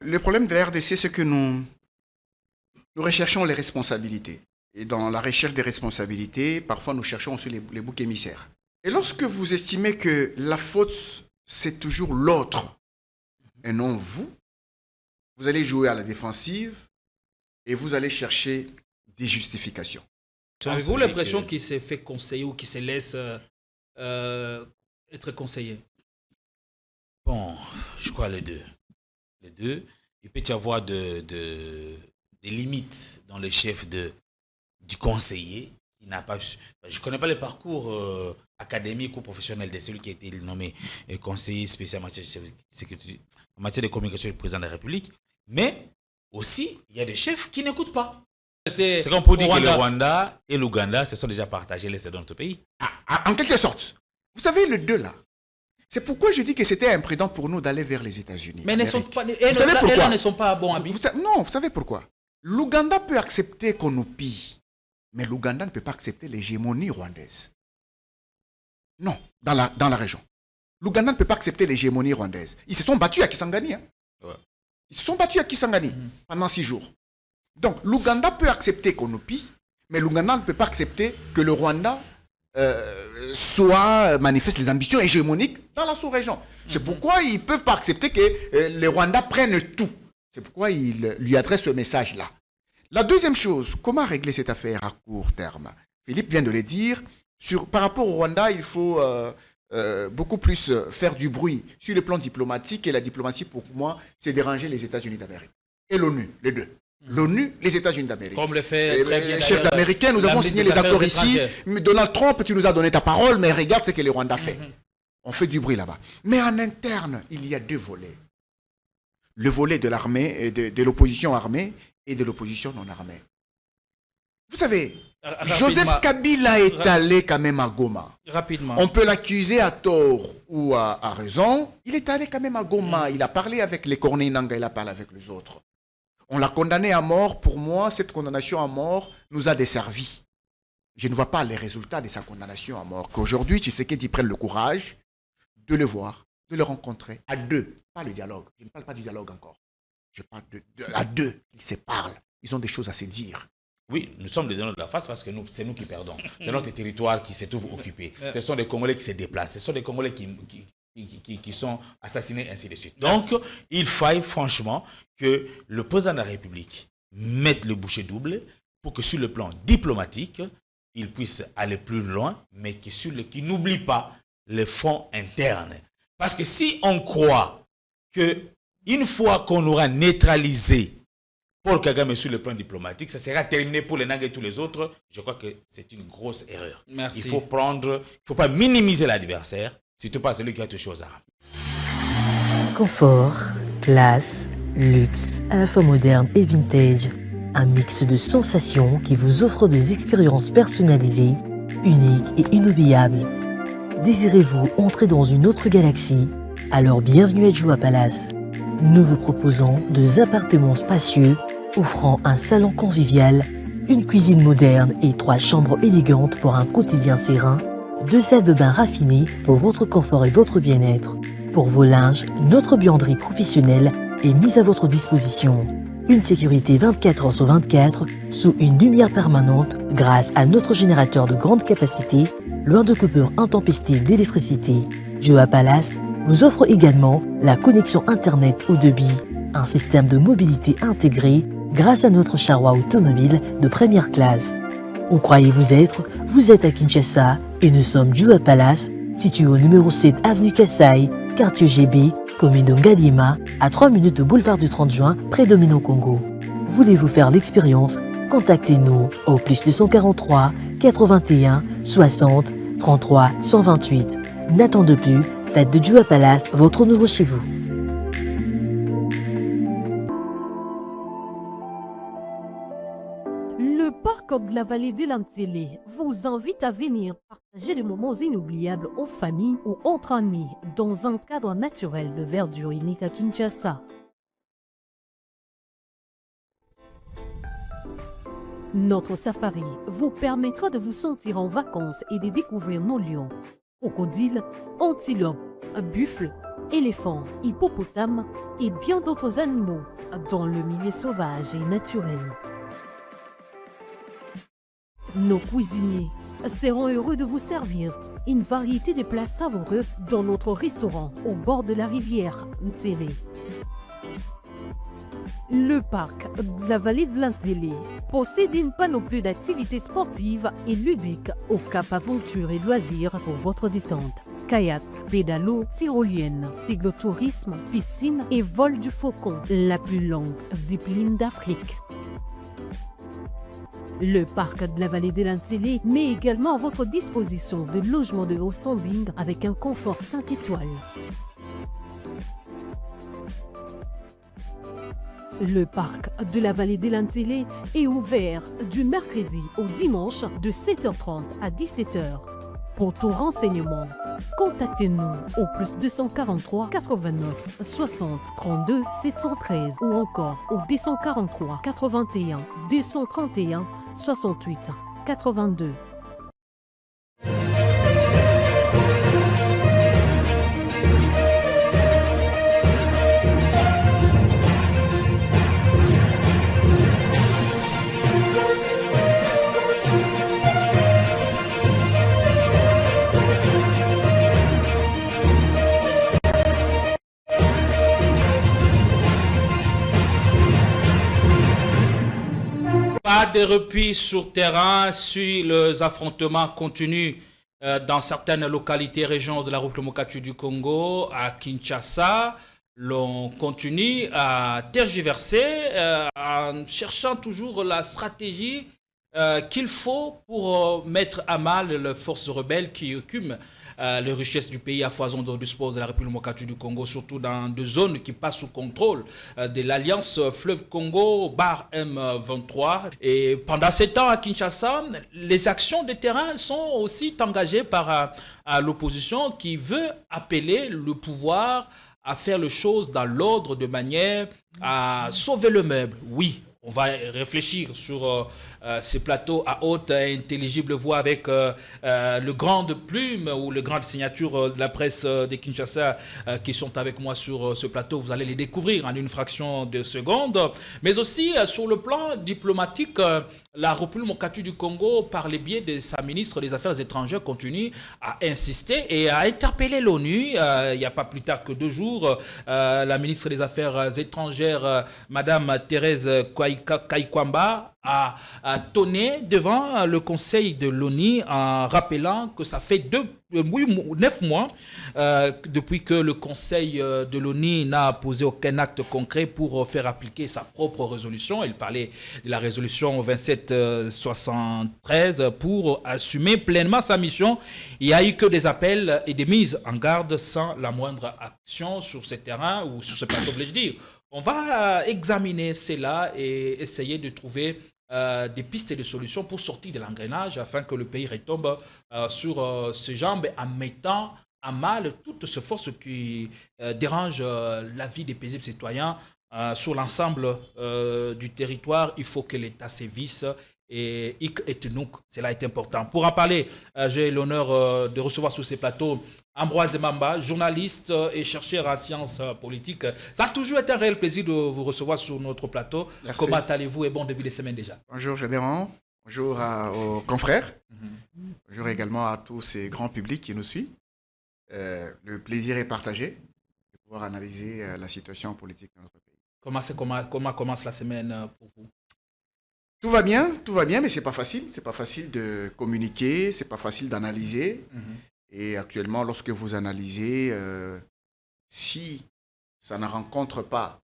Le problème de la RDC, c'est que nous recherchons les responsabilités. Et dans la recherche des responsabilités, parfois nous cherchons aussi les boucs émissaires. Et lorsque vous estimez que la faute, c'est toujours l'autre et non vous, vous allez jouer à la défensive et vous allez chercher des justifications. Avez-vous l'impression qu'il s'est fait conseiller ou qu'il se laisse être conseillé? Bon, je crois les deux. Les deux. Il peut y avoir des limites dans le chef du conseiller. Il n'a pas, je ne connais pas le parcours académique ou professionnel de celui qui a été nommé conseiller spécial en matière de communication du président de la République. Mais aussi, il y a des chefs qui n'écoutent pas. C'est qu'on peut dire que le Rwanda et l'Ouganda se sont déjà partagés les dans notre pays. En quelque sorte. Vous savez, les deux là. C'est pourquoi je dis que c'était imprudent pour nous d'aller vers les États-Unis. Mais vous savez pourquoi ne sont pas bons amis. Non, vous savez pourquoi? L'Ouganda peut accepter qu'on nous pille, mais l'Ouganda ne peut pas accepter l'hégémonie rwandaise. Non, dans la région. L'Ouganda ne peut pas accepter l'hégémonie rwandaise. Ils se sont battus à Kisangani. Hein? Ouais. Ils se sont battus à Kisangani pendant 6 jours. Donc, l'Ouganda peut accepter qu'on nous pille, mais l'Ouganda ne peut pas accepter que le Rwanda manifeste les ambitions hégémoniques dans la sous-région. C'est pourquoi ils ne peuvent pas accepter que les Rwandais prennent tout. C'est pourquoi ils lui adressent ce message-là. La deuxième chose, comment régler cette affaire à court terme? Philippe vient de le dire. Par rapport au Rwanda, il faut beaucoup plus faire du bruit sur le plan diplomatique. Et la diplomatie, pour moi, c'est déranger les États-Unis d'Amérique. Et l'ONU, les deux. L'ONU, les États-Unis d'Amérique. Comme le fait les chefs américains, nous avons signé les accords ici. Donald Trump, tu nous as donné ta parole, mais regarde ce que le Rwanda fait. On fait du bruit là-bas. Mais en interne, il y a 2 volets. Le volet de l'armée, de l'opposition armée et de l'opposition non armée. Vous savez, Joseph Kabila est allé quand même à Goma. Rapidement. On peut l'accuser à tort ou à raison. Il est allé quand même à Goma. Il a parlé avec les Corneille Nangaa, il a parlé avec les autres. On l'a condamné à mort. Pour moi, cette condamnation à mort nous a desservi. Je ne vois pas les résultats de sa condamnation à mort. Qu'aujourd'hui, Tshisekedi prenne le courage de le voir, de le rencontrer à 2. Pas le dialogue. Je ne parle pas du dialogue encore. Je parle à 2. Ils se parlent. Ils ont des choses à se dire. Oui, nous sommes les donneurs de la face parce que c'est nous qui perdons. C'est notre territoire qui se trouve occupé. Ce sont des Congolais qui se déplacent. Ce sont des Congolais qui sont assassinés, ainsi de suite. Donc, il faille franchement que le président de la République mette le bouchée double pour que sur le plan diplomatique, il puisse aller plus loin, mais qu'il n'oublie pas les fonds internes. Parce que si on croit qu'une fois qu'on aura neutralisé Paul Kagame sur le plan diplomatique, ça sera terminé pour les Nangaa et tous les autres, je crois que c'est une grosse erreur. Merci. Il ne faut pas minimiser l'adversaire, surtout pas celui qui a autre chose à ramener. Confort, classe, luxe, à la fois moderne et vintage. Un mix de sensations qui vous offre des expériences personnalisées, uniques et inoubliables. Désirez-vous entrer dans une autre galaxie? Alors bienvenue à Joua Palace. Nous vous proposons 2 appartements spacieux offrant un salon convivial, une cuisine moderne et 3 chambres élégantes pour un quotidien serein, 2 salles de bain raffinées pour votre confort et votre bien-être. Pour vos linges, notre buanderie professionnelle est mise à votre disposition. Une sécurité 24 heures sur 24 sous une lumière permanente grâce à notre générateur de grande capacité, loin de coupures intempestives d'électricité. Joua Palace vous offre également la connexion Internet haut débit, un système de mobilité intégré grâce à notre charroi automobile de première classe. Où croyez-vous être? Vous êtes à Kinshasa et nous sommes Joua Palace, situé au numéro 7 avenue Kassai, quartier GB, commune de Ngaliema, à 3 minutes de boulevard du 30 juin, près de Minonkongo. Voulez-vous faire l'expérience? Contactez-nous au +243 81 60 33 128. N'attendez plus, faites de Joua Palace votre nouveau chez vous. Le parc de la vallée de l'Antélé vous invite à venir partager des moments inoubliables en famille ou entre amis dans un cadre naturel de verdure unique à Kinshasa. Notre safari vous permettra de vous sentir en vacances et de découvrir nos lions, crocodiles, antilopes, buffles, éléphants, hippopotames et bien d'autres animaux dans le milieu sauvage et naturel. Nos cuisiniers seront heureux de vous servir une variété de plats savoureux dans notre restaurant au bord de la rivière Ntsélé. Le parc de la vallée de l'Antsélé possède une panoplie d'activités sportives et ludiques au Cap Aventure et Loisirs pour votre détente. Kayak, pédalo, tyrolienne, cyclotourisme, piscine et vol du faucon, la plus longue zipline d'Afrique. Le parc de la vallée de l'Antsélé met également à votre disposition de logements de haut standing avec un confort 5 étoiles. Le parc de la vallée de l'Antsélé est ouvert du mercredi au dimanche de 7h30 à 17h. Pour tout renseignement, contactez-nous au plus 243 89 60 32 713 ou encore au 243 81 231 68 82. Pas de repli sur terrain si les affrontements continuent dans certaines localités, régions de la République démocratique du Congo, à Kinshasa. L'on continue à tergiverser en cherchant toujours la stratégie qu'il faut pour mettre à mal les forces rebelles qui occupent les richesses du pays à foison dont dispose la République démocratique du Congo, surtout dans des zones qui passent sous contrôle de l'Alliance Fleuve Congo, barre M23. Et pendant ces temps à Kinshasa, les actions de terrain sont aussi engagées par l'opposition qui veut appeler le pouvoir à faire les choses dans l'ordre de manière à sauver le meuble. Oui. On va réfléchir sur ces plateaux à haute et intelligible voix avec le grand plume ou le grand signature de la presse de Kinshasa qui sont avec moi sur ce plateau. Vous allez les découvrir en une fraction de seconde. Mais aussi sur le plan diplomatique, la République démocratique du Congo, par le biais de sa ministre des Affaires étrangères, continue à insister et à interpeller l'ONU. Il n'y a pas plus tard que 2 jours, la ministre des Affaires étrangères, Madame Thérèse Kaikwamba, a tonné devant le Conseil de l'ONU en rappelant que ça fait 9 mois depuis que le Conseil de l'ONU n'a posé aucun acte concret pour faire appliquer sa propre résolution. Il parlait de la résolution 2773 pour assumer pleinement sa mission. Il n'y a eu que des appels et des mises en garde sans la moindre action sur ce terrain ou sur ce plateau, voulais-je dire. On va examiner cela et essayer de trouver des pistes et des solutions pour sortir de l'engrenage afin que le pays retombe sur ses jambes en mettant à mal toutes ces forces qui dérangent la vie des paisibles citoyens sur l'ensemble du territoire. Il faut que l'État sévisse et nous, cela est important. Pour en parler, j'ai l'honneur de recevoir sur ces plateaux Ambroise Mamba, journaliste et chercheur en sciences politiques. Ça a toujours été un réel plaisir de vous recevoir sur notre plateau. Merci. Comment allez-vous et bon début de semaine déjà? Bonjour Gédéon, bonjour aux confrères, bonjour également à tous ces grands publics qui nous suivent. Le plaisir est partagé de pouvoir analyser la situation politique de notre pays. Comment commence la semaine pour vous? Tout va bien, mais c'est pas facile. C'est pas facile de communiquer, c'est pas facile d'analyser. Et actuellement, lorsque vous analysez, si ça ne rencontre pas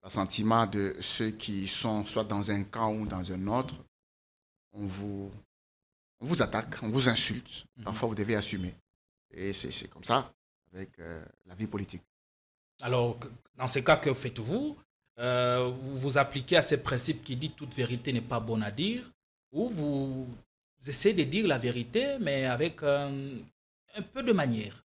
l'assentiment de ceux qui sont soit dans un camp ou dans un autre, on vous attaque, on vous insulte. Parfois, vous devez assumer. Et c'est comme ça avec la vie politique. Alors, dans ces cas, que faites-vous? Vous vous appliquez à ce principe qui dit toute vérité n'est pas bonne à dire, ou vous essayez de dire la vérité, mais avec un peu de manière.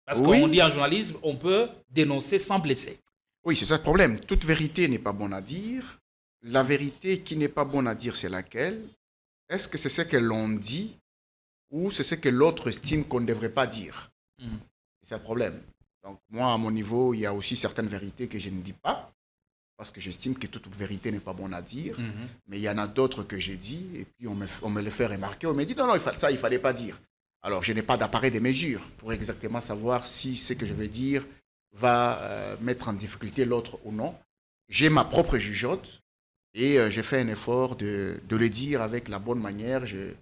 Parce qu'on dit en journalisme, on peut dénoncer sans blesser. Oui, c'est ça le problème. Toute vérité n'est pas bonne à dire. La vérité qui n'est pas bonne à dire, c'est laquelle? Est-ce que c'est ce que l'on dit ou c'est ce que l'autre estime qu'on ne devrait pas dire? C'est ça le problème. Donc moi, à mon niveau, il y a aussi certaines vérités que je ne dis pas, parce que j'estime que toute vérité n'est pas bonne à dire. Mais il y en a d'autres que j'ai dit, et puis on me le fait remarquer. On me dit, non, ça, il ne fallait pas dire. Alors, je n'ai pas d'appareil de mesure pour exactement savoir si ce que je veux dire va mettre en difficulté l'autre ou non. J'ai ma propre jugeote, et j'ai fait un effort de le dire avec la bonne manière. Je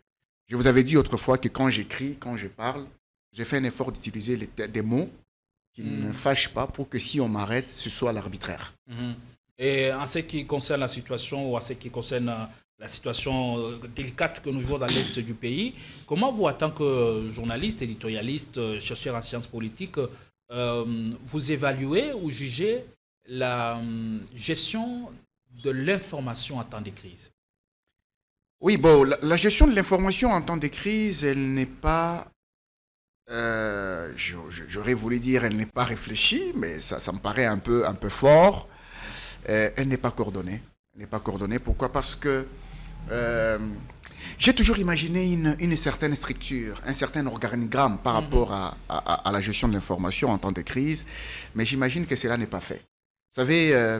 vous avais dit autrefois que quand j'écris, quand je parle, j'ai fait un effort d'utiliser des mots qui ne fâchent pas pour que si on m'arrête, ce soit l'arbitraire. Et en ce qui concerne la situation, ou en ce qui concerne la situation délicate que nous vivons dans l'Est du pays, comment vous, en tant que journaliste, éditorialiste, chercheur en sciences politiques, vous évaluez ou jugez la gestion de l'information en temps de crise? Oui, bon, la gestion de l'information en temps de crise, elle n'est pas... j'aurais voulu dire elle n'est pas réfléchie, mais ça me paraît un peu fort. Elle n'est pas coordonnée. Elle n'est pas coordonnée. Pourquoi? Parce que j'ai toujours imaginé une certaine structure, un certain organigramme par rapport à la gestion de l'information en temps de crise, mais j'imagine que cela n'est pas fait. Vous savez,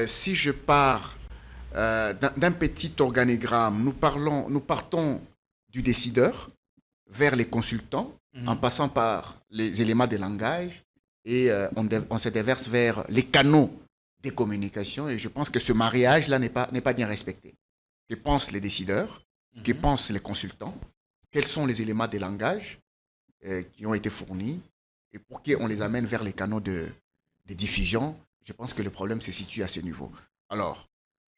si je pars d'un petit organigramme, nous partons du décideur vers les consultants, en passant par les éléments de langage, et on se déverse vers les canaux des communications, et je pense que ce mariage-là n'est pas bien respecté. Que pensent les décideurs? Que pensent les consultants? Quels sont les éléments de langage qui ont été fournis, et pour qu'on les amène vers les canaux de diffusion? Je pense que le problème se situe à ce niveau. Alors,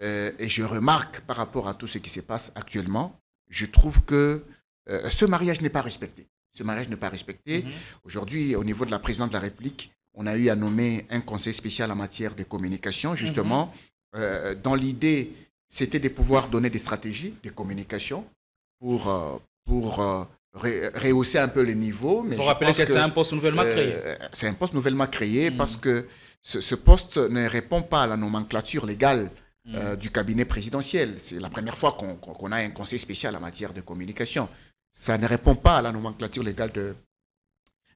et je remarque par rapport à tout ce qui se passe actuellement, je trouve que ce mariage n'est pas respecté. Ce mariage n'est pas respecté. Aujourd'hui, au niveau de la présidente de la République, on a eu à nommer un conseil spécial en matière de communication, justement. Dans l'idée, c'était de pouvoir donner des stratégies de communication pour rehausser un peu les niveaux. Il faut rappeler que c'est un poste nouvellement créé. C'est un poste nouvellement créé parce que ce poste ne répond pas à la nomenclature légale du cabinet présidentiel. C'est la première fois qu'on a un conseil spécial en matière de communication. Ça ne répond pas à la nomenclature légale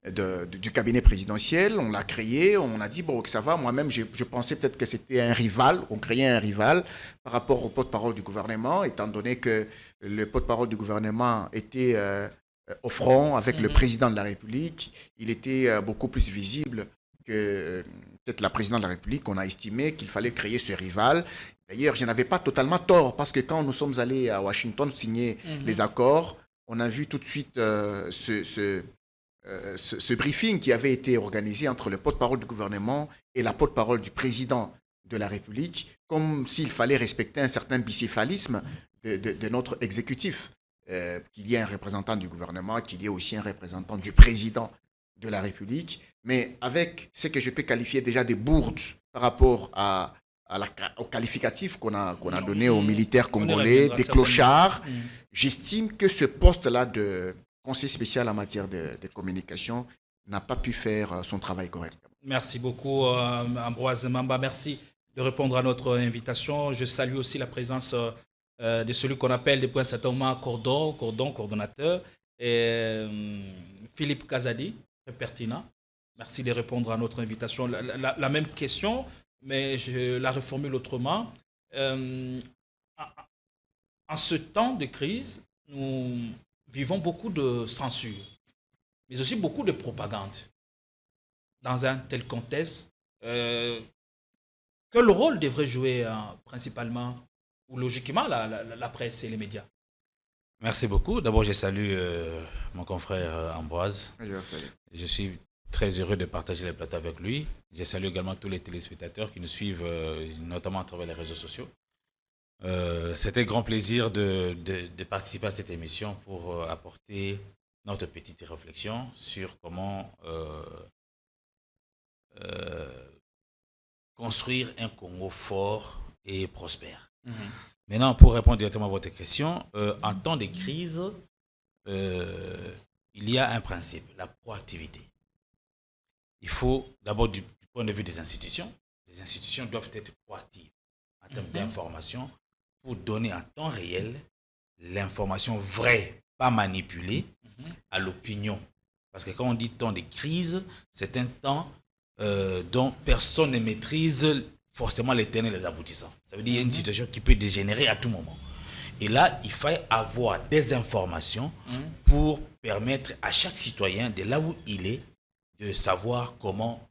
du cabinet présidentiel. On l'a créé, on a dit, bon, ça va. Moi-même, je pensais peut-être que c'était un rival, on créait un rival par rapport au porte-parole du gouvernement, étant donné que le porte-parole du gouvernement était au front avec le président de la République. Il était beaucoup plus visible que peut-être la présidente de la République. On a estimé qu'il fallait créer ce rival. D'ailleurs, je n'avais pas totalement tort, parce que quand nous sommes allés à Washington signer les accords, on a vu tout de suite ce briefing qui avait été organisé entre le porte-parole du gouvernement et la porte-parole du président de la République, comme s'il fallait respecter un certain bicéphalisme de notre exécutif, qu'il y ait un représentant du gouvernement, qu'il y ait aussi un représentant du président de la République, mais avec ce que je peux qualifier déjà de bourdes par rapport au qualificatif qu'on a donné aux militaires congolais, des clochards. J'estime que ce poste-là de conseil spécial en matière de communication n'a pas pu faire son travail correctement. Merci beaucoup, Ambroise Mamba. Merci de répondre à notre invitation. Je salue aussi la présence de celui qu'on appelle depuis un certain moment coordonnateur, et Philippe Kazadi, très pertinent. Merci de répondre à notre invitation. La même question, mais je la reformule autrement. En ce temps de crise, nous vivons beaucoup de censure, mais aussi beaucoup de propagande. Dans un tel contexte, quel rôle devrait jouer principalement, ou logiquement, la presse et les médias? Merci beaucoup. D'abord, je salue mon confrère Ambroise. Je suis très heureux de partager les plateaux avec lui. Je salue également tous les téléspectateurs qui nous suivent, notamment à travers les réseaux sociaux. C'était un grand plaisir de participer à cette émission pour apporter notre petite réflexion sur comment construire un Congo fort et prospère. Maintenant, pour répondre directement à votre question, en temps de crise, il y a un principe, la proactivité. Il faut d'abord, du point de vue des institutions, les institutions doivent être proactives en termes d'information pour donner en temps réel l'information vraie, pas manipulée, à l'opinion Parce que quand on dit temps de crise, c'est un temps dont personne ne maîtrise forcément les tenants et les aboutissants. Ça veut dire qu'il y a une situation qui peut dégénérer à tout moment. Et là, il faut avoir des informations pour permettre à chaque citoyen, de là où il est, de savoir comment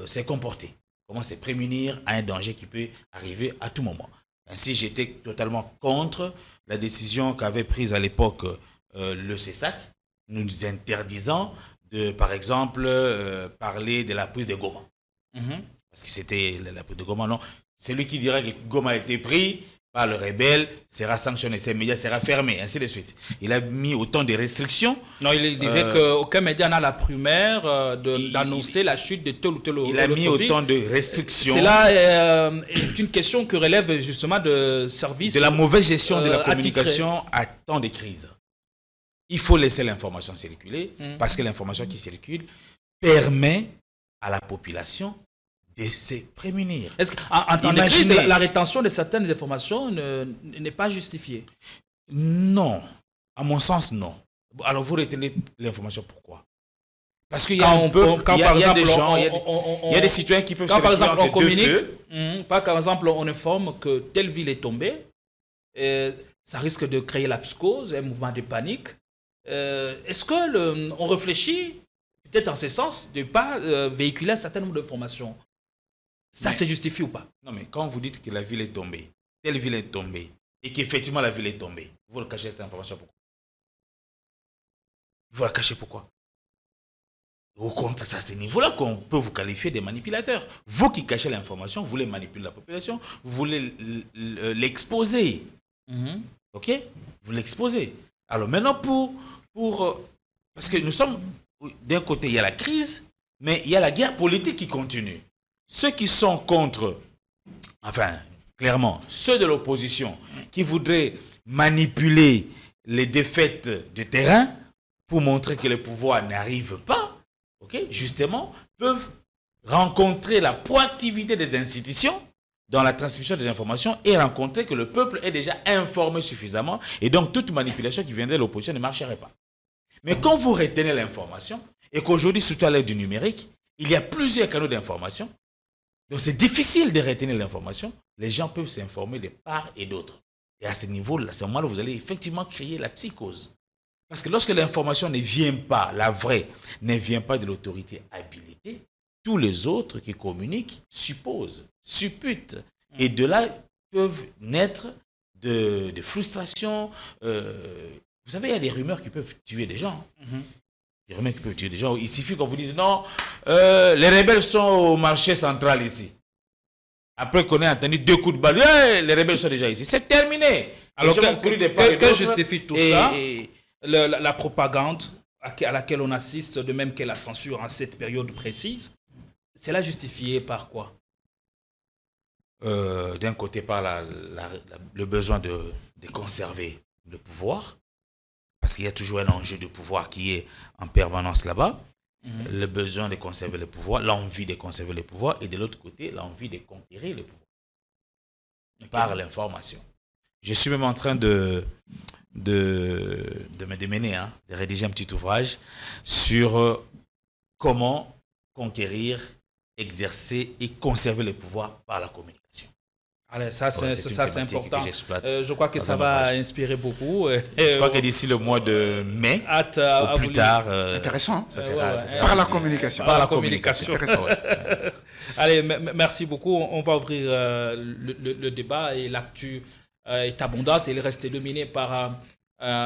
se comporter, comment se prémunir à un danger qui peut arriver à tout moment. Ainsi, j'étais totalement contre la décision qu'avait prise à l'époque le CESAC, nous interdisant de, par exemple, parler de la prise de Goma. Parce que c'était la prise de Goma, non. Celui qui dirait que Goma a été pris par le rebelle sera sanctionné, ses médias sera fermé, ainsi de suite. Il a mis autant de restrictions. Non, il disait qu'aucun média n'a la primaire d'annoncer la chute de tel ou tel. Il a mis autant de restrictions. Cela est une question que relève justement de services. De la mauvaise gestion de la communication à temps de crise. Il faut laisser l'information circuler parce que l'information qui circule permet à la population de se prémunir. Est-ce qu'en temps de crise, la rétention de certaines informations n'est pas justifiée? Non. À mon sens, non. Alors, vous retenez l'information, pourquoi? Parce qu'il y a des gens, il y a des citoyens qui peuvent se retrouver entre deux feux. Par exemple, on informe que telle ville est tombée, ça risque de créer la psychose, un mouvement de panique. Est-ce qu'on réfléchit peut-être en ce sens de ne pas véhiculer un certain nombre d'informations? Ça se justifie ou pas? Non, mais quand vous dites que la ville est tombée, telle ville est tombée, et qu'effectivement la ville est tombée, vous le cachez cette information pourquoi? Vous la cachez pourquoi? Au contraire, c'est à ce niveau-là qu'on peut vous qualifier de manipulateurs. Vous qui cachez l'information, vous voulez manipuler la population, vous voulez l'exposer. Ok? Vous l'exposez. Alors maintenant, parce que nous sommes, d'un côté, il y a la crise, mais il y a la guerre politique qui continue. Ceux qui sont contre, enfin, clairement, ceux de l'opposition qui voudraient manipuler les défaites de terrain pour montrer que le pouvoir n'arrive pas, okay, justement, peuvent rencontrer la proactivité des institutions dans la transmission des informations et rencontrer que le peuple est déjà informé suffisamment et donc toute manipulation qui viendrait de l'opposition ne marcherait pas. Mais quand vous retenez l'information et qu'aujourd'hui, surtout à l'ère du numérique, il y a plusieurs canaux d'information, donc c'est difficile de retenir l'information, les gens peuvent s'informer de part et d'autre. Et à ce niveau-là, à ce moment-là, vous allez effectivement créer la psychose. Parce que lorsque l'information ne vient pas, la vraie, ne vient pas de l'autorité habilitée, tous les autres qui communiquent supposent, supputent. Et de là peuvent naître de frustrations. Vous savez, il y a des rumeurs qui peuvent tuer des gens. Des rumeurs qui peuvent tuer des gens. Il suffit qu'on vous dise non, les rebelles sont au marché central ici. Après qu'on ait entendu 2 coups de balle, les rebelles sont déjà ici. C'est terminé. Alors, que justifie tout ça? La propagande à laquelle on assiste, de même que la censure en cette période précise, c'est là justifié par quoi? D'un côté, par le besoin de conserver le pouvoir, parce qu'il y a toujours un enjeu de pouvoir qui est en permanence là-bas, le besoin de conserver le pouvoir, l'envie de conserver le pouvoir, et de l'autre côté, l'envie de conquérir le pouvoir par l'information. Je suis même en train de me démener, de rédiger un petit ouvrage sur comment conquérir, exercer et conserver le pouvoir par la communication. Allez, ça c'est important. Je crois que ça va inspirer beaucoup. Je crois que d'ici le mois de mai, ou plus tard, intéressant. Ça sera par la communication. Par la communication. Intéressant. Allez, merci beaucoup. On va ouvrir le débat et l'actu est abondante. Il reste dominé par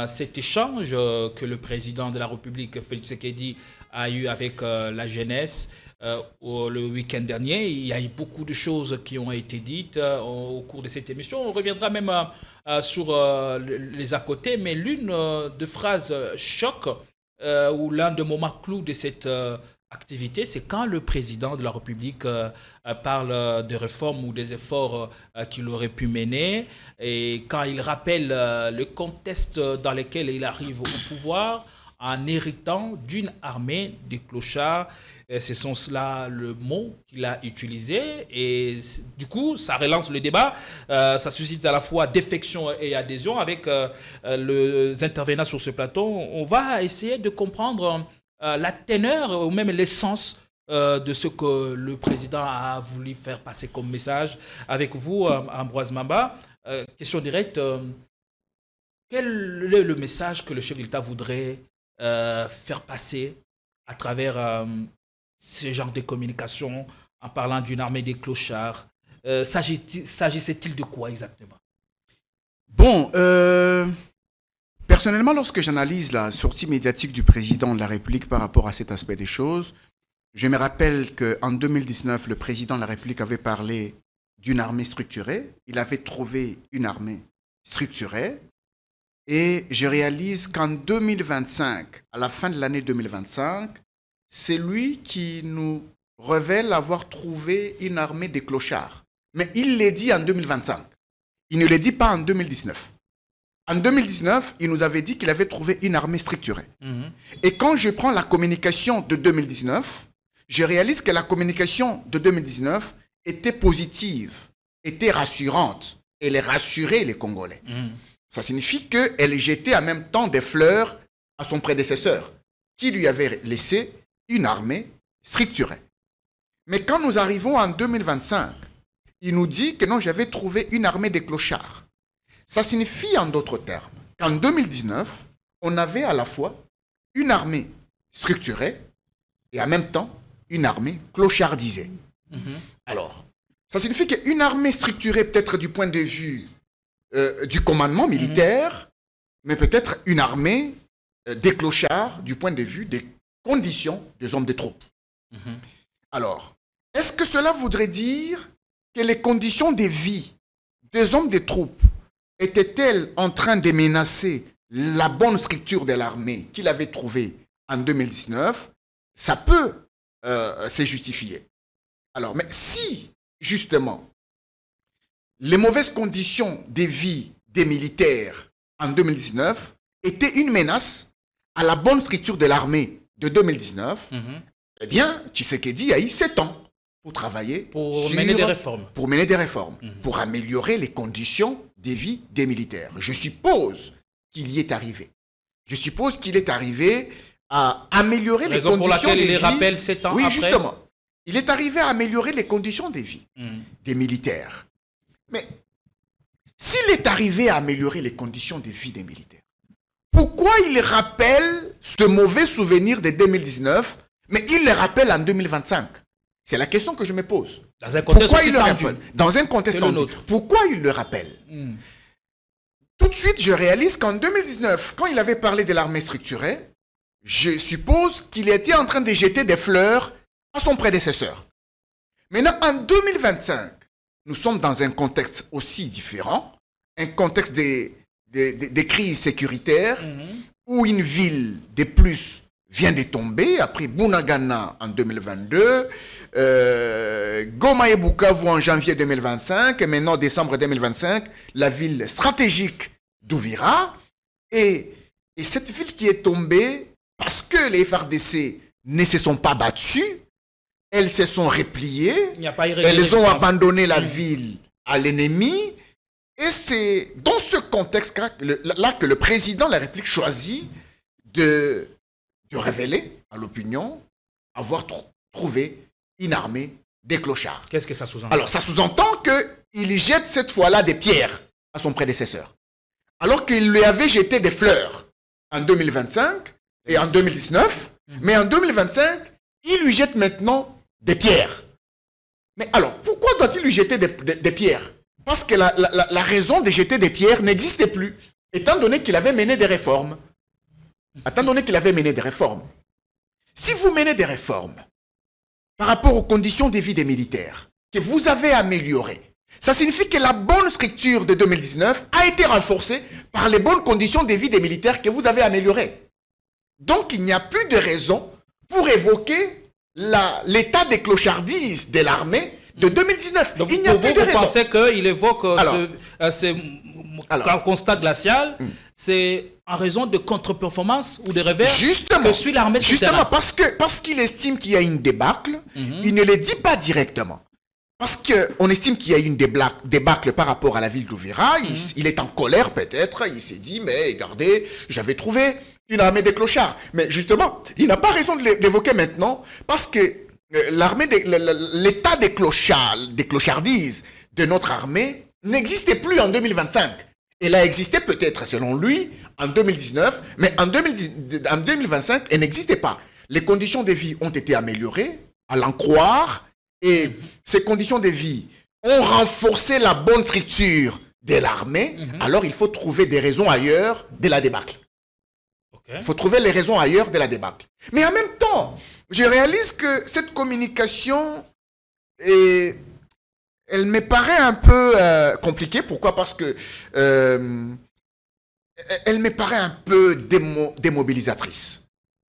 cet échange que le président de la République, Félix Tshisekedi, a eu avec la jeunesse. Le week-end dernier, il y a eu beaucoup de choses qui ont été dites au cours de cette émission. On reviendra même sur les à côté, mais l'une de phrases choc ou l'un des moments clous de cette activité, c'est quand le président de la République parle de réformes ou des efforts qu'il aurait pu mener et quand il rappelle le contexte dans lequel il arrive au pouvoir en héritant d'une armée de clochards. Ce sont cela le mot qu'il a utilisé et du coup ça relance le débat, ça suscite à la fois défection et adhésion avec les intervenants sur ce plateau. On va essayer de comprendre la teneur ou même l'essence de ce que le président a voulu faire passer comme message avec vous, Ambroise Mamba. Question directe, quel est le message que le chef de l'État voudrait faire passer à travers ce genre de communication en parlant d'une armée des clochards? S'agissait-il de quoi exactement? Bon, personnellement, lorsque j'analyse la sortie médiatique du président de la République par rapport à cet aspect des choses, je me rappelle qu'en 2019, le président de la République avait parlé d'une armée structurée. Il avait trouvé une armée structurée. Et je réalise qu'en 2025, à la fin de l'année 2025, c'est lui qui nous révèle avoir trouvé une armée des clochards. Mais il l'a dit en 2025. Il ne le dit pas en 2019. En 2019, il nous avait dit qu'il avait trouvé une armée structurée. Et quand je prends la communication de 2019, je réalise que la communication de 2019 était positive, était rassurante. Elle rassurait les Congolais. Ça signifie qu'elle jetait en même temps des fleurs à son prédécesseur, qui lui avait laissé une armée structurée. Mais quand nous arrivons en 2025, il nous dit que non, j'avais trouvé une armée des clochards. Ça signifie en d'autres termes qu'en 2019, on avait à la fois une armée structurée et en même temps une armée clochardisée. Alors, ça signifie qu'une armée structurée peut-être du point de vue du commandement militaire, mais peut-être une armée des clochards du point de vue des conditions des hommes de troupes. Alors, est-ce que cela voudrait dire que les conditions de vie des hommes de troupes étaient-elles en train de menacer la bonne structure de l'armée qu'il avait trouvée en 2019? Ça peut se justifier. Alors, mais si, justement, les mauvaises conditions de vie des militaires en 2019 étaient une menace à la bonne structure de l'armée de 2019, eh bien, Tshisekedi a eu 7 ans pour travailler pour mener des réformes. Pour mener des réformes, pour améliorer les conditions de vie des militaires. Je suppose qu'il y est arrivé. Je suppose qu'il est arrivé à améliorer les conditions de vie. Raison pour laquelle il les rappelle 7 ans après. Oui, justement. Il est arrivé à améliorer les conditions de vie des militaires. Mais s'il est arrivé à améliorer les conditions de vie des militaires, pourquoi il rappelle ce mauvais souvenir de 2019, mais il le rappelle en 2025? C'est la question que je me pose. Dans un contexte pourquoi aussi il le tendu. rappelle? Dans un contexte tendu. Pourquoi il le rappelle? Tout de suite, je réalise qu'en 2019, quand il avait parlé de l'armée structurée, je suppose qu'il était en train de jeter des fleurs à son prédécesseur. Maintenant, en 2025, nous sommes dans un contexte aussi différent, un contexte des crises sécuritaires, où une ville de plus vient de tomber, après Bunagana en 2022, Goma et Bukavu en janvier 2025, et maintenant décembre 2025, la ville stratégique d'Ouvira, et cette ville qui est tombée, parce que les FARDC ne se sont pas battus, elles se sont repliées, elles ont abandonné la ville à l'ennemi, et c'est dans ce contexte-là que le président de la République choisit de révéler à l'opinion avoir trouvé une armée des clochards. Qu'est-ce que ça sous-entend? Alors, ça sous-entend qu'il jette cette fois-là des pierres à son prédécesseur. Alors qu'il lui avait jeté des fleurs en 2025 et en 2019, mais en 2025, il lui jette maintenant des pierres. Mais alors, pourquoi doit-il lui jeter des pierres? Parce que la raison de jeter des pierres n'existait plus, étant donné qu'il avait mené des réformes. Si vous menez des réformes par rapport aux conditions de vie des militaires que vous avez améliorées, ça signifie que la bonne structure de 2019 a été renforcée par les bonnes conditions de vie des militaires que vous avez améliorées. Donc, il n'y a plus de raison pour évoquer l'état de clochardise de l'armée de 2019. Donc, il n'y a plus de raison. Vous pensez qu'il évoque ce constat glacial, c'est en raison de contre-performance ou de revers que suit l'armée sur Justement, terrain. parce qu'il estime qu'il y a une débâcle, il ne le dit pas directement. Parce qu'on estime qu'il y a une débâcle par rapport à la ville d'Ouvira, il est en colère peut-être, il s'est dit, mais regardez, j'avais trouvé une armée des clochards. Mais justement, il n'a pas raison de l'évoquer maintenant parce que l'état des clochardises de notre armée n'existait plus en 2025. Elle a existé peut-être, selon lui, en 2019, mais en 2025, elle n'existait pas. Les conditions de vie ont été améliorées, à l'en croire, et ces conditions de vie ont renforcé la bonne structure de l'armée. Alors il faut trouver des raisons ailleurs de la débâcle. Il faut trouver les raisons ailleurs de la débâcle. Mais en même temps, je réalise que cette communication, elle me paraît un peu compliquée. Pourquoi? Parce que elle me paraît un peu démobilisatrice.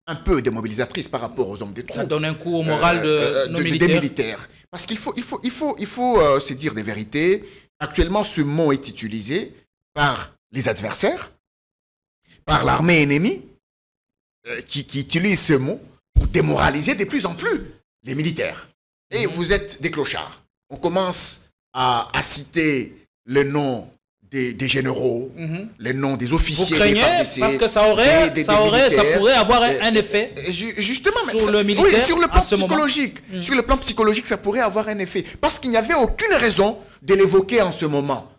Un peu démobilisatrice par rapport aux hommes des troupes. Ça donne un coup au moral des militaires. Parce qu'il faut se dire des vérités. Actuellement, ce mot est utilisé par les adversaires, par l'armée ennemie, qui utilise ce mot pour démoraliser de plus en plus les militaires. Et vous êtes des clochards. On commence à citer le nom des généraux, les noms des officiers. Vous craignez parce que ça pourrait avoir un effet justement, sur le militaire, oui, sur le plan psychologique. Sur le plan psychologique, ça pourrait avoir un effet. Parce qu'il n'y avait aucune raison de l'évoquer en ce moment.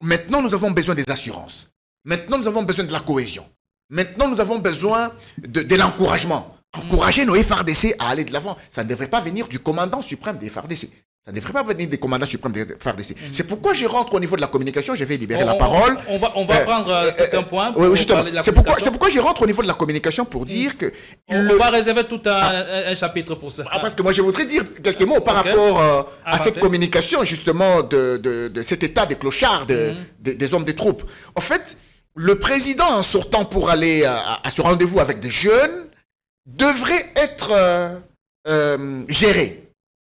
Maintenant, nous avons besoin des assurances. Maintenant, nous avons besoin de la cohésion. Maintenant, nous avons besoin de l'encouragement. Encourager nos FARDC à aller de l'avant. Ça ne devrait pas venir du commandant suprême des FARDC. Ça ne devrait pas venir des commandants suprêmes des FARDC. C'est pourquoi je rentre au niveau de la communication. Je vais libérer la parole. On va prendre un point. Oui, justement. C'est pourquoi je rentre au niveau de la communication pour dire que... On va réserver tout un chapitre pour ça. Parce que moi, je voudrais dire quelques mots par rapport à cette communication, justement, de cet état des clochards, des hommes des troupes. En fait, le président, en sortant pour aller à ce rendez-vous avec des jeunes, devrait être géré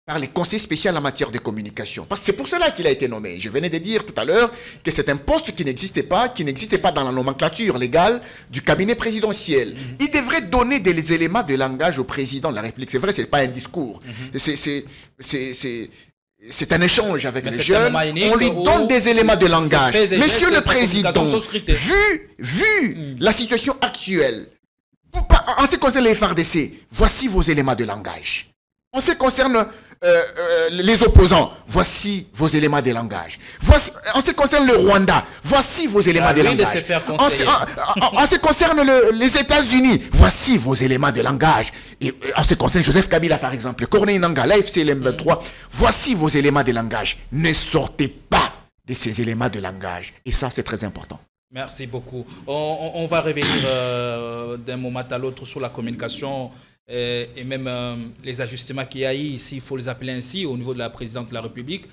par les conseils spéciaux en matière de communication. Parce que c'est pour cela qu'il a été nommé. Je venais de dire tout à l'heure que c'est un poste qui n'existait pas dans la nomenclature légale du cabinet présidentiel. Il devrait donner des éléments de langage au président de la République. C'est vrai, ce n'est pas un discours. C'est un échange avec les jeunes. On lui donne des éléments de langage. Monsieur le Président, vu la situation actuelle, en ce qui concerne les FARDC, voici vos éléments de langage. En ce qui concerne les opposants, voici vos éléments de langage. En ce qui concerne le Rwanda, voici vos éléments de langage. En ce qui concerne les États-Unis, voici vos éléments de langage. Et en ce qui concerne Joseph Kabila, par exemple, Corneille Nangaa, l'AFC, l'M23, voici vos éléments de langage. Ne sortez pas de ces éléments de langage. Et ça, c'est très important. Merci beaucoup. On va revenir d'un moment à l'autre sur la communication et même les ajustements qu'il y a eu ici, il faut les appeler ainsi, au niveau de la présidence de la République.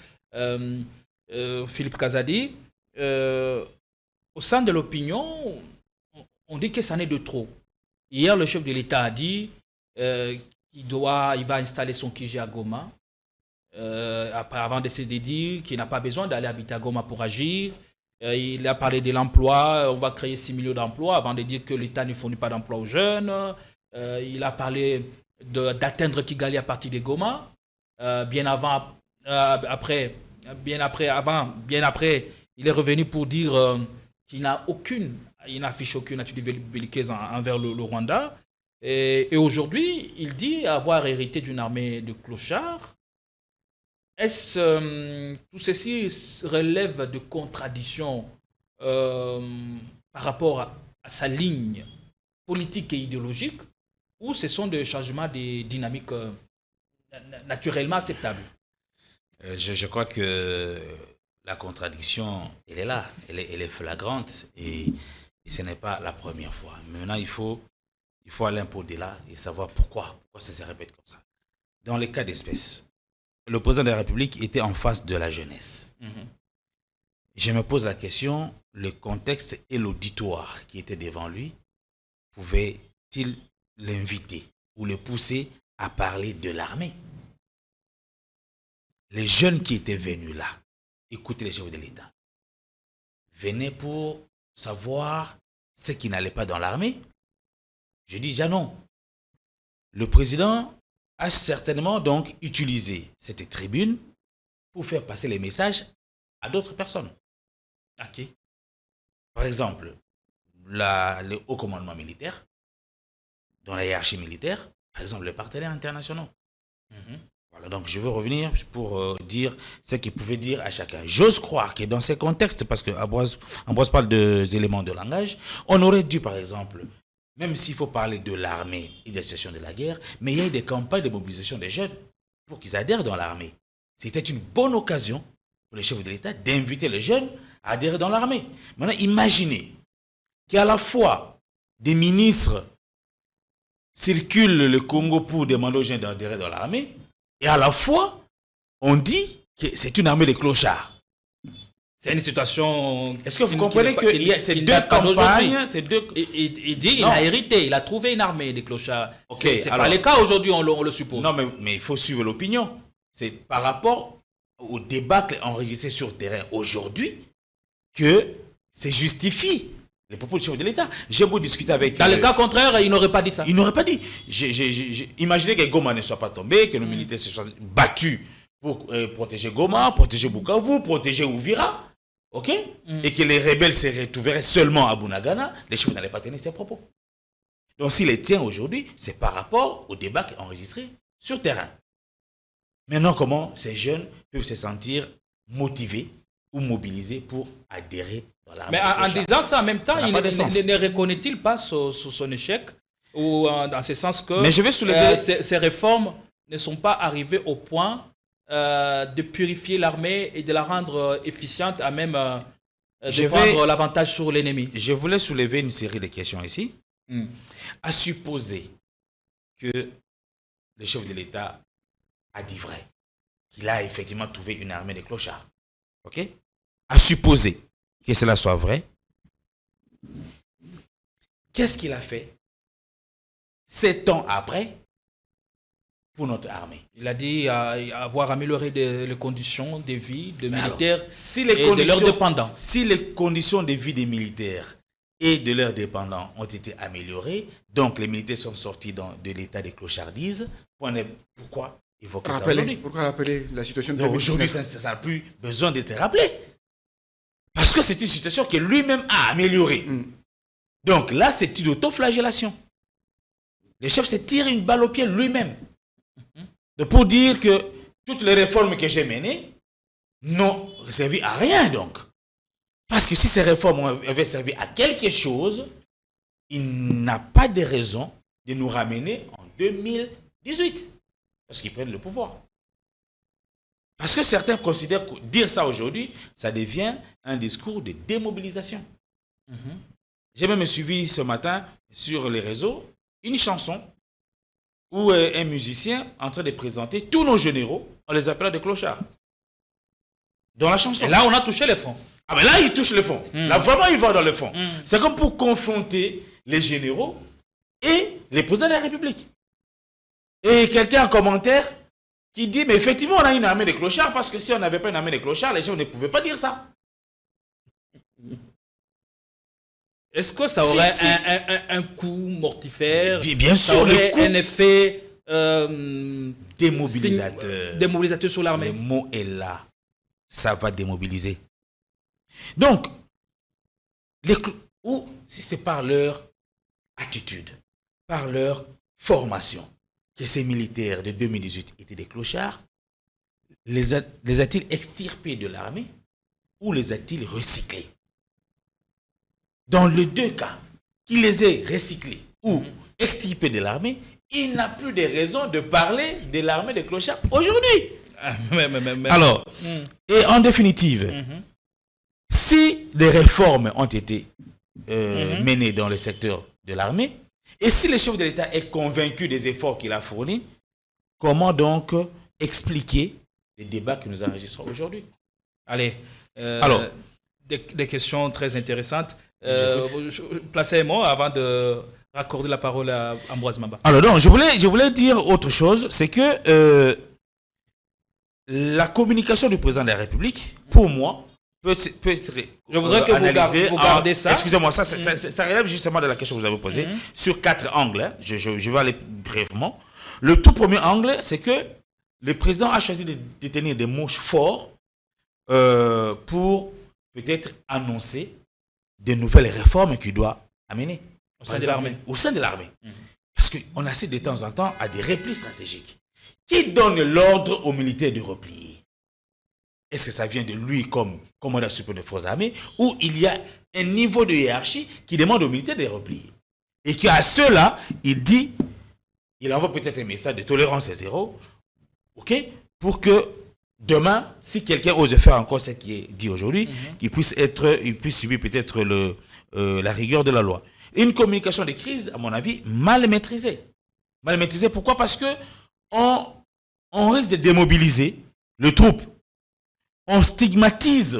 Philippe Kazadi, au sein de l'opinion, on dit que ça n'est de trop. Hier, le chef de l'État a dit qu'il va installer son QG à Goma, avant d'essayer de dire qu'il n'a pas besoin d'aller habiter à Goma pour agir. Il a parlé de l'emploi, on va créer 6 millions d'emplois avant de dire que l'État ne fournit pas d'emploi aux jeunes. Il a parlé d'atteindre Kigali à partir de Goma. Bien après, il est revenu pour dire qu'il n'affiche aucune attitude belliqueuse envers le Rwanda. Et aujourd'hui, il dit avoir hérité d'une armée de clochards. Est-ce tout ceci relève de contradictions par rapport à sa ligne politique et idéologique, ou ce sont des changements de dynamique naturellement acceptables? Je crois que la contradiction, elle est là, elle est flagrante, et ce n'est pas la première fois. Maintenant, il faut aller un peu au-delà et savoir pourquoi ça se répète comme ça. Dans les cas d'espèce, le président de la République était en face de la jeunesse. Je me pose la question, le contexte et l'auditoire qui était devant lui, pouvait-il l'inviter ou le pousser à parler de l'armée? Les jeunes qui étaient venus là, écoutez les chefs de l'État, venaient pour savoir ce qui n'allait pas dans l'armée. Je dis déjà non. Le président a certainement donc utilisé cette tribune pour faire passer les messages à d'autres personnes. Ok. Par exemple, le haut commandement militaire dans la hiérarchie militaire, par exemple les partenaires internationaux. Voilà, donc je veux revenir pour dire ce qu'il pouvait dire à chacun. J'ose croire que dans ces contextes, parce que Ambroise parle des éléments de langage, on aurait dû, par exemple, même s'il faut parler de l'armée et de la situation de la guerre, mais il y a eu des campagnes de mobilisation des jeunes pour qu'ils adhèrent dans l'armée. C'était une bonne occasion pour les chefs de l'État d'inviter les jeunes à adhérer dans l'armée. Maintenant, imaginez qu'à la fois des ministres circulent le Congo pour demander aux jeunes d'adhérer dans l'armée, et à la fois, on dit que c'est une armée de clochards. C'est une situation... Est-ce que vous comprenez que ces deux campagnes... Il dit qu'il a hérité, il a trouvé une armée des clochards. Okay, c'est pas le cas aujourd'hui, on le suppose. Non, mais il faut suivre l'opinion. C'est par rapport au débat enregistré sur le terrain aujourd'hui que c'est justifie les propos du chef de l'État. J'ai beau discuter avec... Dans le cas contraire, il n'aurait pas dit ça. Il n'aurait pas dit. Imaginez que Goma ne soit pas tombé, que nos militaires se soient battus pour protéger Goma, protéger Bukavu, protéger Ouvira, ok, et que les rebelles se retrouveraient seulement à Bunagana, les chefs n'allaient pas tenir ces propos. Donc s'il les tient aujourd'hui, c'est par rapport au débat enregistré sur terrain. Maintenant, comment ces jeunes peuvent se sentir motivés ou mobilisés pour adhérer dans l'armée? Mais en disant ça, en même temps, il ne reconnaît-il pas son échec, ou dans ce sens que mais je vais soulever... ces réformes ne sont pas arrivées au point de purifier l'armée et de la rendre efficiente, à même de prendre l'avantage sur l'ennemi. Je voulais soulever une série de questions ici. À supposer que le chef de l'État a dit vrai, qu'il a effectivement trouvé une armée de clochards. Ok? À supposer que cela soit vrai, qu'est-ce qu'il a fait 7 ans après pour notre armée? Il a dit avoir amélioré les conditions de vie des militaires et de leurs dépendants. Si les conditions de vie des militaires et de leurs dépendants ont été améliorées, donc les militaires sont sortis de l'état de clochardise, pourquoi évoquer ça aujourd'hui? Pourquoi rappeler la situation de aujourd'hui, ça n'a plus besoin d'être rappelé. Parce que c'est une situation que lui-même a améliorée. Donc là, c'est une autoflagellation. Le chef se tire une balle au pied lui-même. Pour dire que toutes les réformes que j'ai menées n'ont servi à rien, donc. Parce que si ces réformes avaient servi à quelque chose, il n'a pas de raison de nous ramener en 2018. Parce qu'ils prennent le pouvoir. Parce que certains considèrent que dire ça aujourd'hui, ça devient un discours de démobilisation. J'ai même suivi ce matin sur les réseaux une chanson où un musicien en train de présenter tous nos généraux, on les appelle des clochards. Dans la chanson. Et là, on a touché les fonds. Ah, mais là, il touche le fond. Là, vraiment, il va dans le fond. C'est comme pour confronter les généraux et les présidents de la République. Et quelqu'un en commentaire qui dit, mais effectivement, on a une armée de clochards, parce que si on n'avait pas une armée de clochards, les gens ne pouvaient pas dire ça. Est-ce que ça aurait un coup mortifère? Bien sûr, ça aurait un effet démobilisateur sur l'armée. Le mot est là. Ça va démobiliser. Donc, ou si c'est par leur attitude, par leur formation, que ces militaires de 2018 étaient des clochards, les a-t-il extirpés de l'armée ou les a-t-il recyclés? Dans les deux cas, qu'il les ait recyclés ou extirpés de l'armée, il n'a plus de raison de parler de l'armée des clochards aujourd'hui. Alors, et en définitive, si des réformes ont été menées dans le secteur de l'armée, et si le chef de l'État est convaincu des efforts qu'il a fournis, comment donc expliquer les débats que nous enregistrons aujourd'hui? Allez, alors, des questions très intéressantes. Placez-moi avant de raccorder la parole à Ambroise Mamba. Alors, donc, je voulais dire autre chose, c'est que la communication du président de la République, pour moi, peut être je voudrais que vous gardez ça. Excusez-moi, ça relève justement de la question que vous avez posée, sur 4 angles. Hein. Je vais aller brièvement. Le tout premier angle, c'est que le président a choisi de tenir des mots forts pour peut-être annoncer de nouvelles réformes qu'il doit amener. Au sein de l'armée. Au sein de l'armée. Parce qu'on assiste de temps en temps à des replis stratégiques. Qui donne l'ordre aux militaires de replier? Est-ce que ça vient de lui comme commandant suprême des forces armées ou il y a un niveau de hiérarchie qui demande aux militaires de replier? Et qu'à ceux-là, il envoie peut-être un message de tolérance zéro, ok, pour que demain, si quelqu'un ose faire encore ce qui est dit aujourd'hui, il puisse subir peut-être la rigueur de la loi. Une communication de crise, à mon avis, mal maîtrisée. Mal maîtrisée, pourquoi? Parce que on risque de démobiliser le troupe. On stigmatise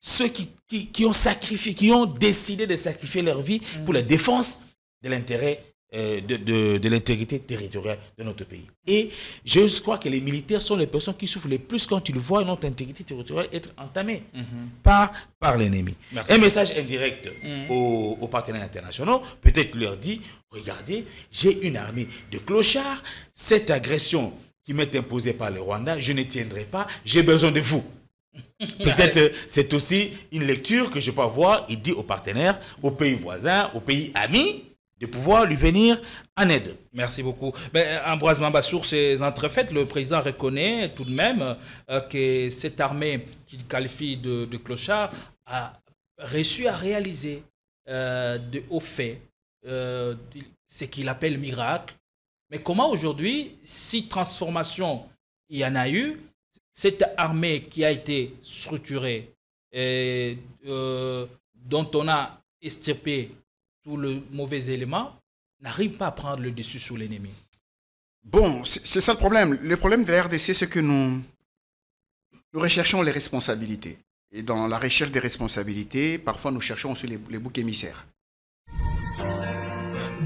ceux qui ont sacrifié, qui ont décidé de sacrifier leur vie pour la défense de l'intérêt, de l'intégrité territoriale de notre pays. Et je crois que les militaires sont les personnes qui souffrent le plus quand ils voient notre intégrité territoriale être entamée par l'ennemi. Un message indirect aux partenaires internationaux, peut-être leur dit, regardez, j'ai une armée de clochards, cette agression qui m'est imposée par le Rwanda, je ne tiendrai pas, j'ai besoin de vous. Peut-être c'est aussi une lecture que je peux avoir, il dit aux partenaires, aux pays voisins, aux pays amis, de pouvoir lui venir en aide. Merci beaucoup. Ambroise Mamba, sur ces entrefaites, le président reconnaît tout de même que cette armée qu'il qualifie de clochard a réussi à réaliser de hauts faits ce qu'il appelle miracle. Mais comment aujourd'hui, si transformation il y en a eu, cette armée qui a été structurée, dont on a extirpé tous les mauvais éléments, n'arrive pas à prendre le dessus sur l'ennemi? Bon, c'est ça le problème. Le problème de la RDC, c'est que nous recherchons les responsabilités. Et dans la recherche des responsabilités, parfois nous cherchons aussi les boucs émissaires.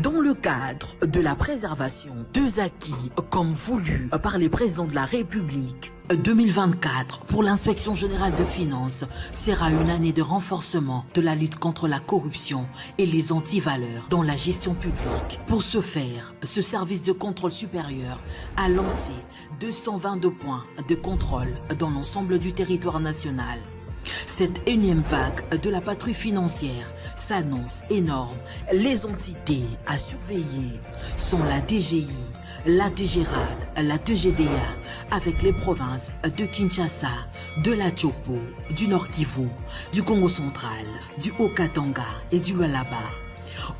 Dans le cadre de la préservation des acquis comme voulu par les présidents de la République, 2024 pour l'inspection générale de finances sera une année de renforcement de la lutte contre la corruption et les antivaleurs dans la gestion publique. Pour ce faire, ce service de contrôle supérieur a lancé 222 points de contrôle dans l'ensemble du territoire national. Cette énième vague de la patrouille financière s'annonce énorme. Les entités à surveiller sont la DGI, la DGRAD, la DGDA, avec les provinces de Kinshasa, de la Tchopo, du Nord Kivu, du Congo central, du Haut-Katanga et du Lualaba.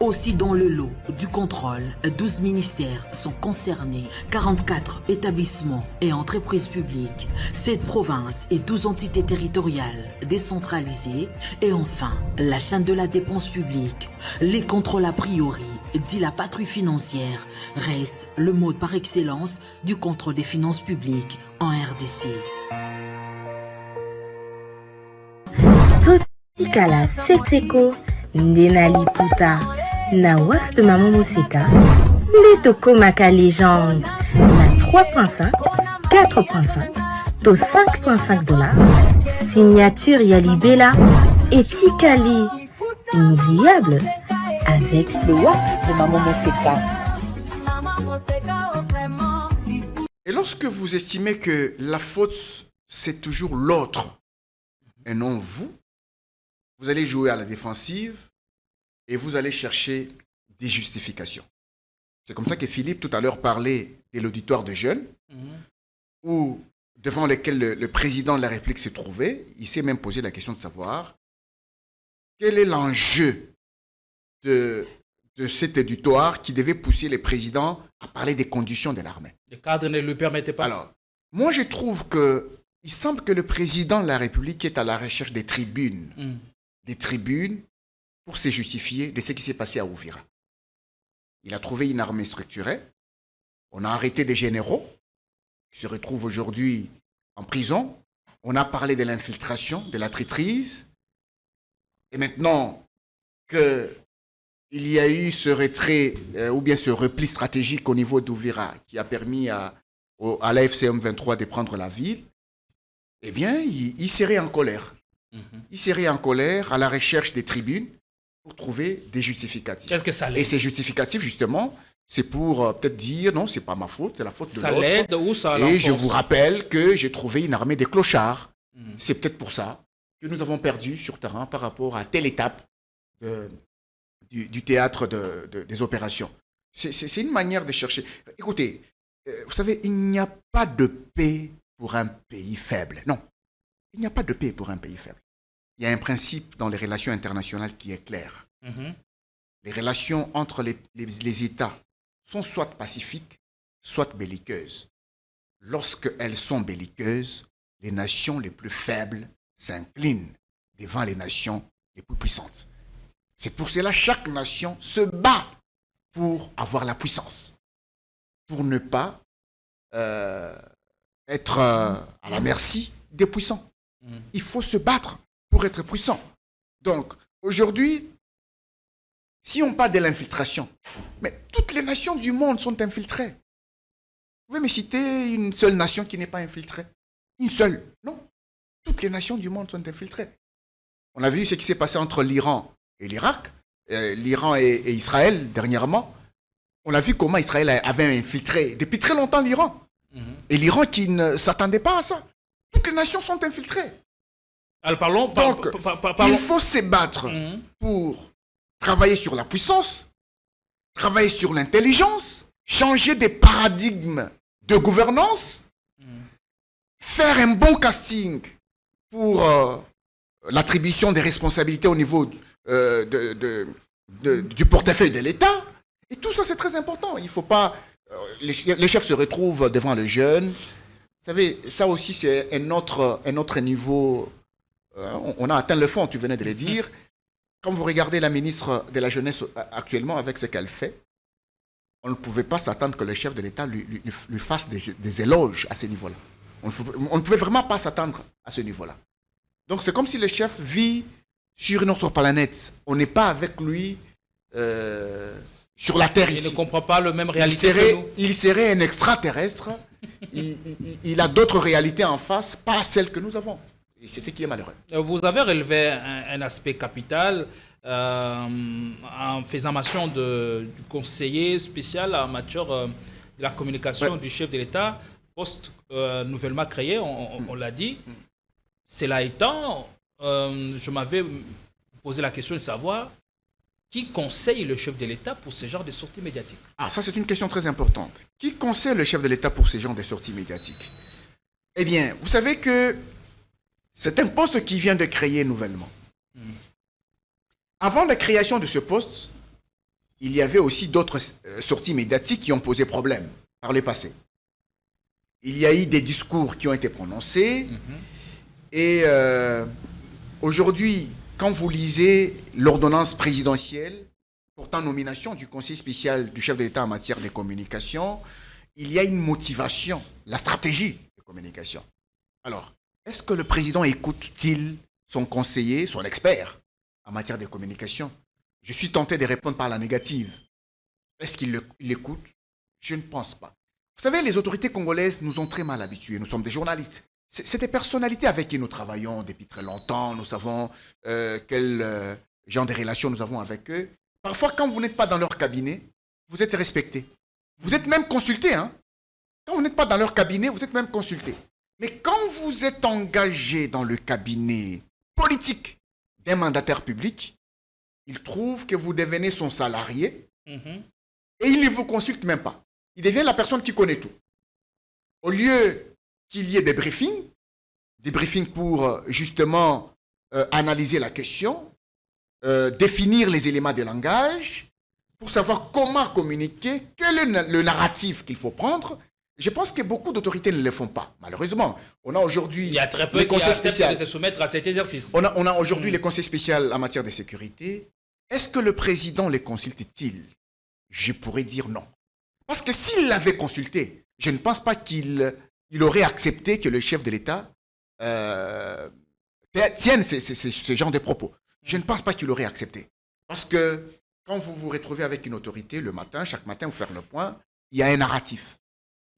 Aussi dans le lot du contrôle, 12 ministères sont concernés, 44 établissements et entreprises publiques, 7 provinces et 12 entités territoriales décentralisées et enfin la chaîne de la dépense publique. Les contrôles a priori, dit la patrouille financière, restent le mode par excellence du contrôle des finances publiques en RDC. Totikala Setseko Ndenali Puta na wax de Maman Moseka Metoko Maka légende na 3.5 4.5 to 5.5 $, signature Yalibela et Tikali inoubliable avec le wax de Maman Moseka. Et lorsque vous estimez que la faute c'est toujours l'autre et non vous, vous allez jouer à la défensive et vous allez chercher des justifications. C'est comme ça que Philippe, tout à l'heure, parlait de l'auditoire de jeunes, où, devant lequel le président de la République se trouvait. Il s'est même posé la question de savoir quel est l'enjeu de cet auditoire qui devait pousser le président à parler des conditions de l'armée. Le cadre ne lui permettait pas. Alors, moi, je trouve qu'il semble que le président de la République est à la recherche des tribunes. Des tribunes pour se justifier de ce qui s'est passé à Uvira. Il a trouvé une armée structurée. On a arrêté des généraux qui se retrouvent aujourd'hui en prison. On a parlé de l'infiltration, de la traîtrise. Et maintenant qu'il y a eu ce retrait ou bien ce repli stratégique au niveau d'Uvira qui a permis à l'AFC M23 de prendre la ville, eh bien, il serait en colère. Il serait en colère à la recherche des tribunes pour trouver des justificatifs. Qu'est-ce que ça l'aide? Et ces justificatifs, justement, c'est pour peut-être dire non, c'est pas ma faute, c'est la faute de l'autre. Ça l'aide ou ça Et je vous rappelle que j'ai trouvé une armée des clochards. C'est peut-être pour ça que nous avons perdu sur terrain par rapport à telle étape du théâtre des opérations. C'est une manière de chercher. Écoutez, vous savez, il n'y a pas de paix pour un pays faible. Non, il n'y a pas de paix pour un pays faible. Il y a un principe dans les relations internationales qui est clair. Les relations entre les États sont soit pacifiques, soit belliqueuses. Lorsqu'elles sont belliqueuses, les nations les plus faibles s'inclinent devant les nations les plus puissantes. C'est pour cela que chaque nation se bat pour avoir la puissance, pour ne pas être à la merci des puissants. Il faut se battre pour être puissant. Donc, aujourd'hui, si on parle de l'infiltration, mais toutes les nations du monde sont infiltrées. Vous pouvez me citer une seule nation qui n'est pas infiltrée? Une seule? Non. Toutes les nations du monde sont infiltrées. On a vu ce qui s'est passé entre l'Iran et l'Irak, l'Iran et Israël dernièrement. On a vu comment Israël avait infiltré depuis très longtemps l'Iran. Et l'Iran qui ne s'attendait pas à ça. Toutes les nations sont infiltrées. Alors parlons. Donc, il faut se battre pour travailler sur la puissance, travailler sur l'intelligence, changer des paradigmes de gouvernance, faire un bon casting pour l'attribution des responsabilités au niveau du portefeuille de l'État. Et tout ça, c'est très important. Il ne faut pas... les chefs se retrouvent devant les jeunes. Vous savez, ça aussi, c'est un autre niveau. On a atteint le fond, tu venais de le dire. Quand vous regardez la ministre de la Jeunesse actuellement avec ce qu'elle fait, on ne pouvait pas s'attendre que le chef de l'État lui fasse des éloges à ce niveau-là. On ne pouvait vraiment pas s'attendre à ce niveau-là. Donc c'est comme si le chef vit sur une autre planète. On n'est pas avec lui sur la Terre ici. Il ne comprend pas le même réalité que nous. Il serait un extraterrestre. il a d'autres réalités en face, pas celles que nous avons. Et c'est ce qui est malheureux. Vous avez relevé un aspect capital en faisant mention du conseiller spécial en matière de la communication du chef de l'État, poste nouvellement créé, on l'a dit. Cela étant, je m'avais posé la question de savoir qui conseille le chef de l'État pour ce genre de sorties médiatiques. Ah, ça c'est une question très importante. Qui conseille le chef de l'État pour ce genre de sorties médiatiques? Eh bien, vous savez que c'est un poste qui vient de créer nouvellement. Avant la création de ce poste, il y avait aussi d'autres sorties médiatiques qui ont posé problème par le passé. Il y a eu des discours qui ont été prononcés. Et aujourd'hui, quand vous lisez l'ordonnance présidentielle portant nomination du conseil spécial du chef de l'État en matière de communication, il y a une motivation, la stratégie de communication. Alors, est-ce que le président écoute-t-il son conseiller, son expert en matière de communication? Je suis tenté de répondre par la négative. Est-ce qu'il l'écoute? Je ne pense pas. Vous savez, les autorités congolaises nous ont très mal habitués. Nous sommes des journalistes. C'est des personnalités avec qui nous travaillons depuis très longtemps. Nous savons quel genre de relations nous avons avec eux. Parfois, quand vous n'êtes pas dans leur cabinet, vous êtes respecté. Vous êtes même consulté. Hein? Quand vous n'êtes pas dans leur cabinet, vous êtes même consulté. Mais quand vous êtes engagé dans le cabinet politique d'un mandataire public, il trouve que vous devenez son salarié et il ne vous consulte même pas. Il devient la personne qui connaît tout. Au lieu qu'il y ait des briefings pour justement analyser la question, définir les éléments de langage, pour savoir comment communiquer, quel est le narratif qu'il faut prendre. Je pense que beaucoup d'autorités ne le font pas, malheureusement. On a aujourd'hui il y a très peu qui acceptent de se soumettre à cet exercice. On a aujourd'hui les conseils spéciaux en matière de sécurité. Est-ce que le président les consulte-t-il? Je pourrais dire non. Parce que s'il l'avait consulté, je ne pense pas qu'il aurait accepté que le chef de l'État tienne ce genre de propos. Je ne pense pas qu'il aurait accepté. Parce que quand vous vous retrouvez avec une autorité le matin, chaque matin, vous faites le point, il y a un narratif.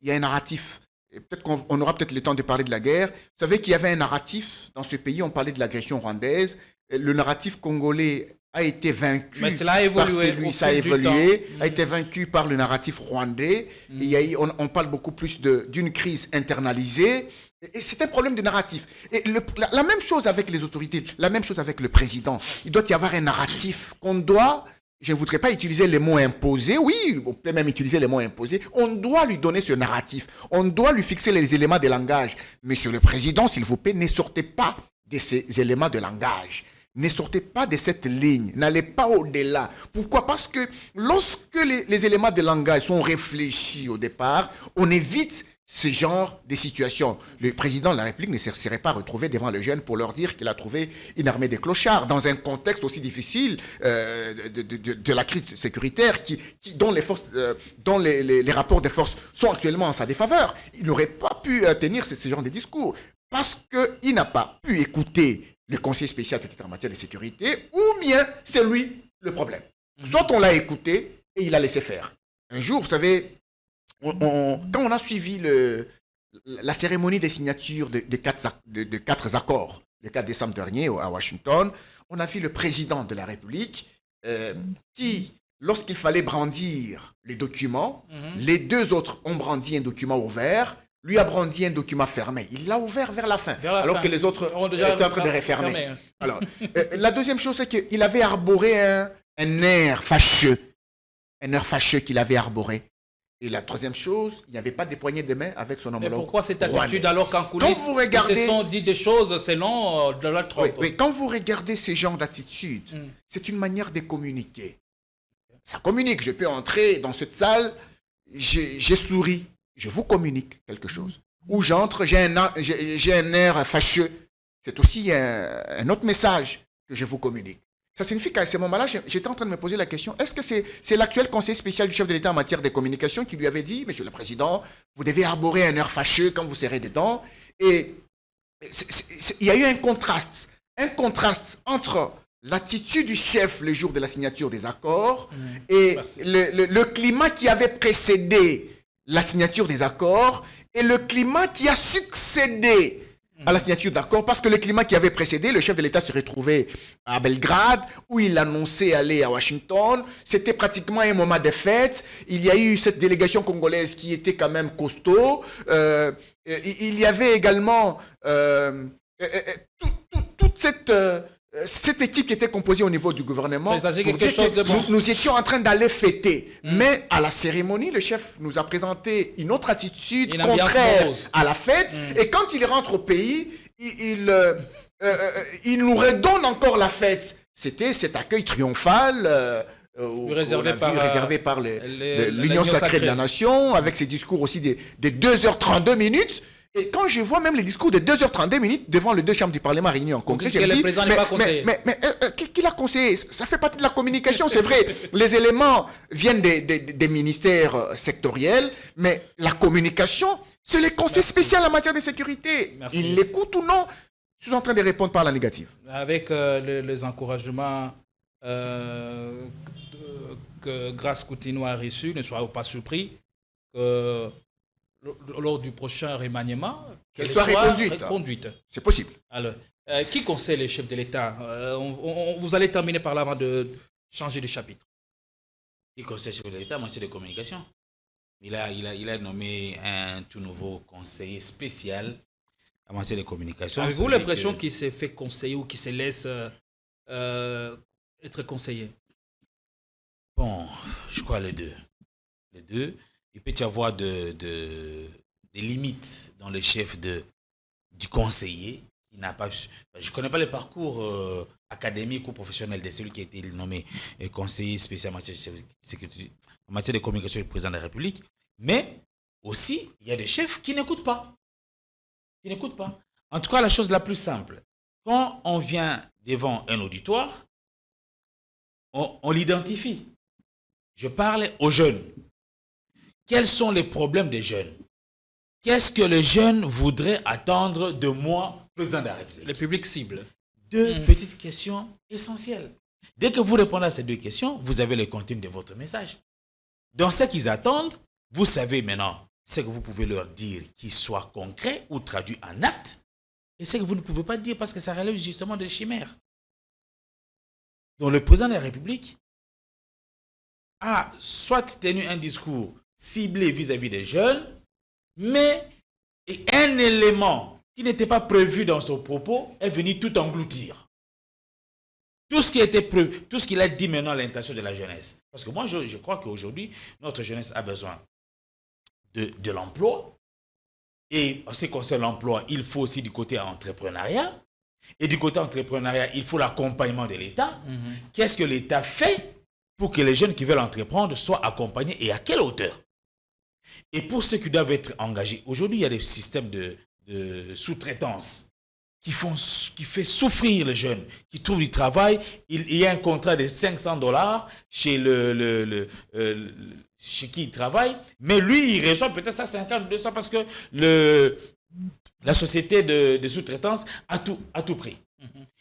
Il y a un narratif. Peut-être qu'on aura peut-être le temps de parler de la guerre. Vous savez qu'il y avait un narratif dans ce pays, on parlait de l'agression rwandaise. Le narratif congolais a été vaincu. Mais cela a évolué. Ça a évolué, a été vaincu par le narratif rwandais. Et on parle beaucoup plus d'une crise internalisée. Et c'est un problème de narratif. Et la même chose avec les autorités, la même chose avec le président. Il doit y avoir un narratif qu'on doit je ne voudrais pas utiliser les mots imposés. Oui, on peut même utiliser les mots imposés. On doit lui donner ce narratif. On doit lui fixer les éléments de langage. Monsieur le Président, s'il vous plaît, ne sortez pas de ces éléments de langage. Ne sortez pas de cette ligne. N'allez pas au-delà. Pourquoi? Parce que lorsque les éléments de langage sont réfléchis au départ, on évite ce genre de situation. Le président de la République ne se serait pas retrouvé devant les jeunes pour leur dire qu'il a trouvé une armée de clochards dans un contexte aussi difficile de la crise sécuritaire dont les rapports de force sont actuellement en sa défaveur. Il n'aurait pas pu tenir ce genre de discours parce qu'il n'a pas pu écouter le conseiller spécial peut-être en matière de sécurité, ou bien c'est lui le problème. Soit on l'a écouté et il a laissé faire. Un jour, vous savez, quand on a suivi la cérémonie des signatures de 4 accords, le 4 décembre dernier à Washington, on a vu le président de la République qui, lorsqu'il fallait brandir les documents, les deux autres ont brandi un document ouvert, lui a brandi un document fermé. Il l'a ouvert vers la fin, alors que les autres étaient en train de refermer. Alors, la deuxième chose, c'est qu'il avait arboré un air fâcheux. Un air fâcheux qu'il avait arboré. Et la troisième chose, il n'y avait pas de poignées de main avec son homologue. Mais pourquoi cette attitude alors qu'en coulisses, ils se sont dit des choses selon Donald Trump? Oui, quand vous regardez ces genres d'attitude, c'est une manière de communiquer. Ça communique. Je peux entrer dans cette salle, j'ai souri, je vous communique quelque chose. Ou j'entre, j'ai un air fâcheux. C'est aussi un autre message que je vous communique. Ça signifie qu'à ce moment-là, j'étais en train de me poser la question, est-ce que c'est l'actuel conseiller spécial du chef de l'État en matière de communication qui lui avait dit, Monsieur le Président, vous devez arborer un air fâcheux quand vous serez dedans. Et il y a eu un contraste entre l'attitude du chef le jour de la signature des accords et le climat qui avait précédé la signature des accords et le climat qui a succédé à la signature d'accords, parce que le climat qui avait précédé, le chef de l'État se retrouvait à Belgrade, où il annonçait aller à Washington. C'était pratiquement un moment de fête. Il y a eu cette délégation congolaise qui était quand même costaud. Il y avait également toute cette équipe qui était composée au niveau du gouvernement. Nous étions en train d'aller fêter. Mais à la cérémonie, le chef nous a présenté une autre attitude contraire à la fête. Et quand il rentre au pays, il nous redonne encore la fête. C'était cet accueil triomphal réservé par l'Union sacrée de la Nation, avec ses discours aussi de 2h32 minutes. Et quand je vois même les discours de 2h32 minutes devant les deux chambres du Parlement réunies en congrès, je me dis, qui l'a conseillé? Ça fait partie de la communication, c'est vrai. Les éléments viennent des ministères sectoriels, mais la communication, c'est les conseils spéciaux en matière de sécurité. Ils l'écoutent ou non? Je suis en train de répondre par la négative. Avec les encouragements que Grace Coutinho a reçus, ne soyez pas surpris que lors du prochain remaniement, qu'elle soit reconduite. C'est possible. Alors, qui conseille les chefs de l'État? Vous allez terminer par là avant de changer de chapitre. Qui conseille les chefs de l'État? Moi, c'est de communication. Il a nommé un tout nouveau conseiller spécial en matière de communication. Avez-vous l'impression qu'il s'est fait conseiller ou qu'il se laisse être conseillé? Bon, je crois les deux. Les deux. Il peut y avoir des limites dans le chef du conseiller. Je ne connais pas le parcours académique ou professionnel de celui qui a été nommé conseiller spécial en matière de communication du président de la République. Mais aussi, il y a des chefs qui n'écoutent pas. En tout cas, la chose la plus simple, quand on vient devant un auditoire, on l'identifie. Je parle aux jeunes. Quels sont les problèmes des jeunes? Qu'est-ce que les jeunes voudraient attendre de moi, président de la République? Le public cible. Deux petites questions essentielles. Dès que vous répondez à ces deux questions, vous avez le contenu de votre message. Dans ce qu'ils attendent, vous savez maintenant ce que vous pouvez leur dire qui soit concret ou traduit en acte, et ce que vous ne pouvez pas dire parce que ça relève justement de chimères. Donc le président de la République a soit tenu un discours ciblé vis-à-vis des jeunes, mais un élément qui n'était pas prévu dans son propos est venu tout engloutir. tout ce qui a été prévu, tout ce qu'il a dit maintenant, l'intention de la jeunesse. Parce que moi, je crois qu'aujourd'hui, notre jeunesse a besoin de l'emploi. Et en ce qui concerne l'emploi, il faut aussi du côté entrepreneuriat. Et du côté entrepreneuriat, il faut l'accompagnement de l'État. Qu'est-ce que l'État fait pour que les jeunes qui veulent entreprendre soient accompagnés et à quelle hauteur? Et pour ceux qui doivent être engagés, aujourd'hui, il y a des systèmes de sous-traitance qui fait souffrir les jeunes, qui trouvent du travail. Il y a un contrat de $500 chez chez qui il travaille, mais lui, il reçoit peut-être 150, 200 parce que la société de sous-traitance a tout pris.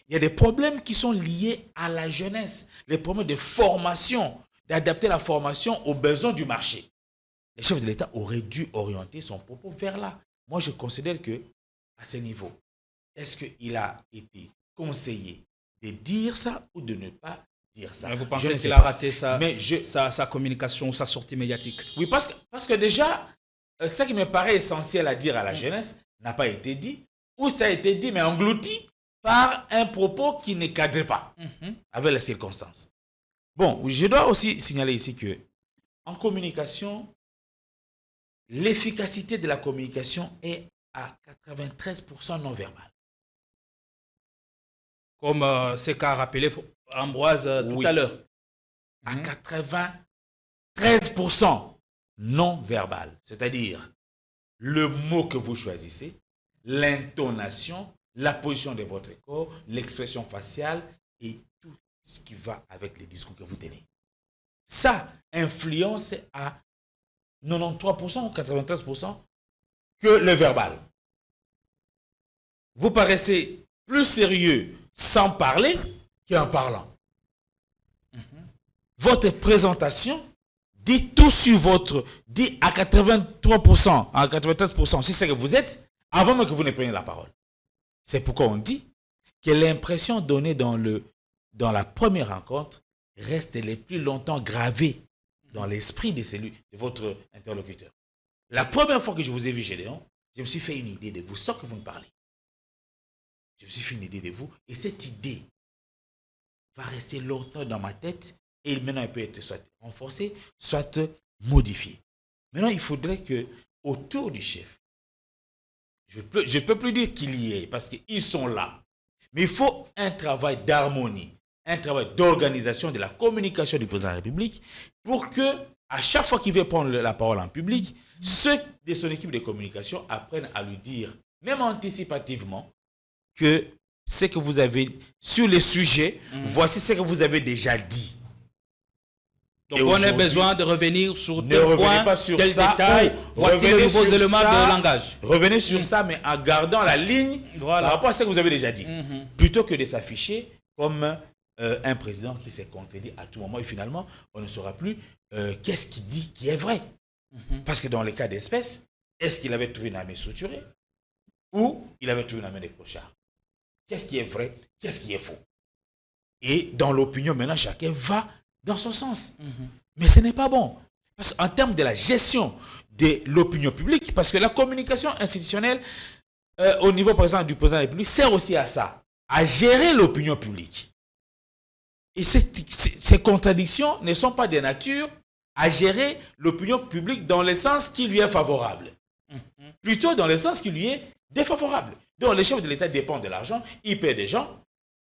Il y a des problèmes qui sont liés à la jeunesse, les problèmes de formation, d'adapter la formation aux besoins du marché. Le chef de l'État aurait dû orienter son propos vers là. Moi, je considère que à ce niveau, est-ce qu'il a été conseillé de dire ça ou de ne pas dire ça? Mais vous pensez qu'il a raté sa communication, sa sortie médiatique? Oui, parce que déjà, ce qui me paraît essentiel à dire à la jeunesse n'a pas été dit, ou ça a été dit, mais englouti par un propos qui ne cadre pas avec les circonstances. Bon, je dois aussi signaler ici que en communication, l'efficacité de la communication est à 93% non verbal. Comme c'est qu'a rappelé Ambroise tout à l'heure. À 93% non verbal. C'est-à-dire le mot que vous choisissez, l'intonation, la position de votre corps, l'expression faciale et tout ce qui va avec les discours que vous tenez. Ça influence à 93% ou 93% que le verbal. Vous paraissez plus sérieux sans parler qu'en parlant. Votre présentation dit tout sur dit à 83%, à 93% sur ce que vous êtes, avant même que vous ne preniez la parole. C'est pourquoi on dit que l'impression donnée dans la première rencontre reste les plus longtemps gravée dans l'esprit de votre interlocuteur. La première fois que je vous ai vu, Gédéon, je me suis fait une idée de vous, sans que vous me parlez. Je me suis fait une idée de vous, et cette idée va rester longtemps dans ma tête, et maintenant elle peut être soit renforcée, soit modifiée. Maintenant, il faudrait que autour du chef, je ne peux plus dire qu'il y ait, parce qu'ils sont là, mais il faut un travail d'harmonie, un travail d'organisation de la communication du président de la République pour que, à chaque fois qu'il veut prendre la parole en public, ceux de son équipe de communication apprennent à lui dire, même anticipativement, que ce que vous avez sur le sujet, voici ce que vous avez déjà dit. Donc on a besoin de revenir sur des points, pas sur quels ça, détails, voici les nouveaux éléments de langage. Revenez sur ça, mais en gardant la ligne par rapport à ce que vous avez déjà dit. Plutôt que de s'afficher comme un président qui s'est contredit à tout moment et finalement, on ne saura plus qu'est-ce qu'il dit qui est vrai. Parce que dans le cas d'espèce, est-ce qu'il avait trouvé une armée structurée ou il avait trouvé une armée de clochards? Qu'est-ce qui est vrai? Qu'est-ce qui est faux? Et dans l'opinion, maintenant, chacun va dans son sens. Mais ce n'est pas bon. Parce qu'en termes de la gestion de l'opinion publique, parce que la communication institutionnelle, au niveau, par exemple, du président de la République, sert aussi à ça, à gérer l'opinion publique. Et ces contradictions ne sont pas de nature à gérer l'opinion publique dans le sens qui lui est favorable. Plutôt dans le sens qui lui est défavorable. Donc, le chef de l'État dépend de l'argent, il paie des gens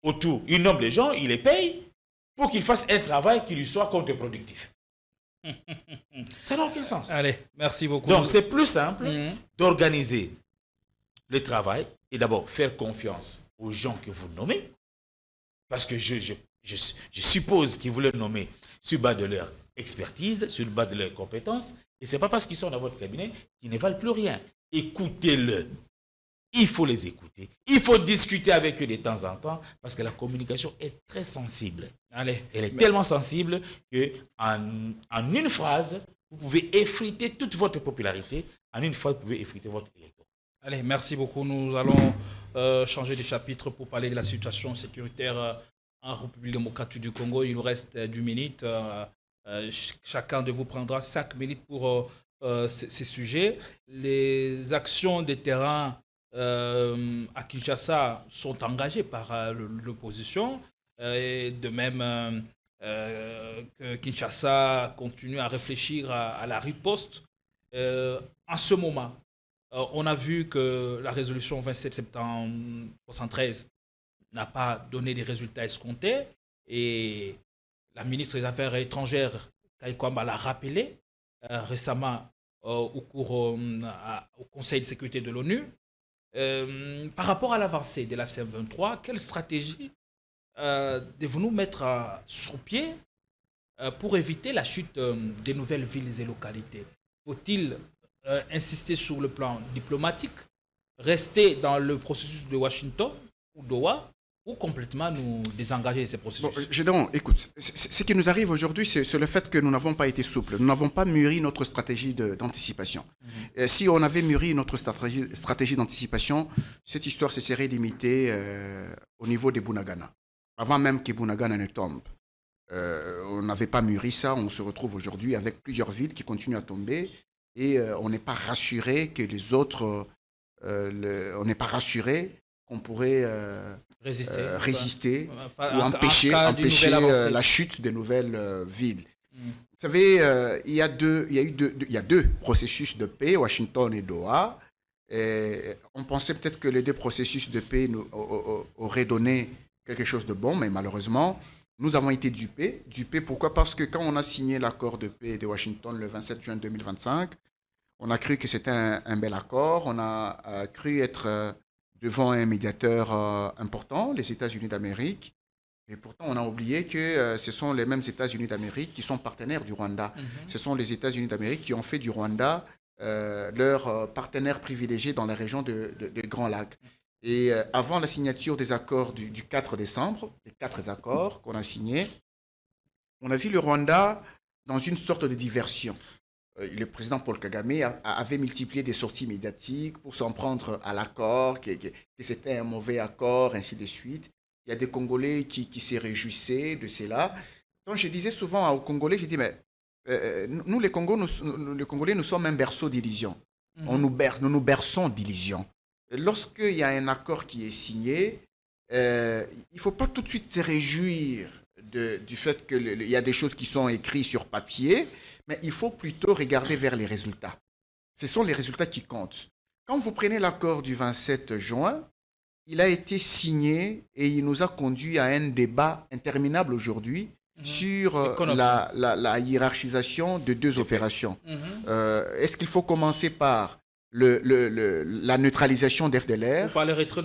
autour, il nomme les gens, il les paye pour qu'ils fassent un travail qui lui soit contre-productif. Ça n'a aucun sens. Allez, merci beaucoup. Donc, c'est plus simple d'organiser le travail et d'abord faire confiance aux gens que vous nommez, parce que je suppose qu'ils vous les nommez sur base de leur expertise, sur base de leurs compétences, et ce n'est pas parce qu'ils sont dans votre cabinet qu'ils ne valent plus rien. Écoutez-le. Il faut les écouter. Il faut discuter avec eux de temps en temps parce que la communication est très sensible. Allez. Elle est tellement sensible qu'en une phrase, vous pouvez effriter toute votre popularité. En une phrase, vous pouvez effriter votre électorat. Allez, merci beaucoup. Nous allons changer de chapitre pour parler de la situation sécuritaire en République démocratique du Congo. Il nous reste 10 minutes. Chacun de vous prendra 5 minutes pour ces sujets. Les actions de terrain à Kinshasa sont engagées par l'opposition. Et de même que Kinshasa continue à réfléchir à la riposte. En ce moment, on a vu que la résolution 27 septembre 73 n'a pas donné les résultats escomptés et la ministre des Affaires étrangères, Kai Kwamba, l'a rappelé récemment au Conseil de sécurité de l'ONU. Par rapport à l'avancée de l'AFC-M23, quelle stratégie devons-nous mettre sur pied pour éviter la chute des nouvelles villes et localités? Faut-il insister sur le plan diplomatique, rester dans le processus de Washington ou Doha, ou complètement nous désengager de ces processus? Bon, Gédéon, écoute, ce qui nous arrive aujourd'hui, c'est le fait que nous n'avons pas été souples. Nous n'avons pas mûri notre stratégie d'anticipation. Si on avait mûri notre stratégie d'anticipation, cette histoire se serait limitée au niveau des Bunagana. Avant même que Bunagana ne tombe. On n'avait pas mûri ça. On se retrouve aujourd'hui avec plusieurs villes qui continuent à tomber et on n'est pas rassuré que les autres... on n'est pas rassuré qu'on pourrait résister ou empêcher la chute de nouvelles villes. Vous savez, il y a deux processus de paix, Washington et Doha. Et on pensait peut-être que les deux processus de paix auraient donné quelque chose de bon, mais malheureusement, nous avons été dupés. Dupés pourquoi? Parce que quand on a signé l'accord de paix de Washington le 27 juin 2025, on a cru que c'était un bel accord. On a cru être devant un médiateur important, les États-Unis d'Amérique. Et pourtant, on a oublié que ce sont les mêmes États-Unis d'Amérique qui sont partenaires du Rwanda. Ce sont les États-Unis d'Amérique qui ont fait du Rwanda leur partenaire privilégié dans la région de Grand Lac. Et avant la signature des accords du 4 décembre, les 4 accords qu'on a signés, on a vu le Rwanda dans une sorte de diversion. Le président Paul Kagame avait multiplié des sorties médiatiques pour s'en prendre à l'accord, que c'était un mauvais accord, ainsi de suite. Il y a des Congolais qui se réjouissaient de cela. Donc je disais souvent aux Congolais, je dis, mais nous les Congolais, nous sommes un berceau d'illusions. Nous nous berçons d'illusions. Lorsqu'il y a un accord qui est signé, il ne faut pas tout de suite se réjouir du fait qu'il y a des choses qui sont écrites sur papier, mais il faut plutôt regarder vers les résultats. Ce sont les résultats qui comptent. Quand vous prenez l'accord du 27 juin, il a été signé et il nous a conduit à un débat interminable aujourd'hui sur la hiérarchisation de deux opérations. Est-ce qu'il faut commencer par la neutralisation d'FDLR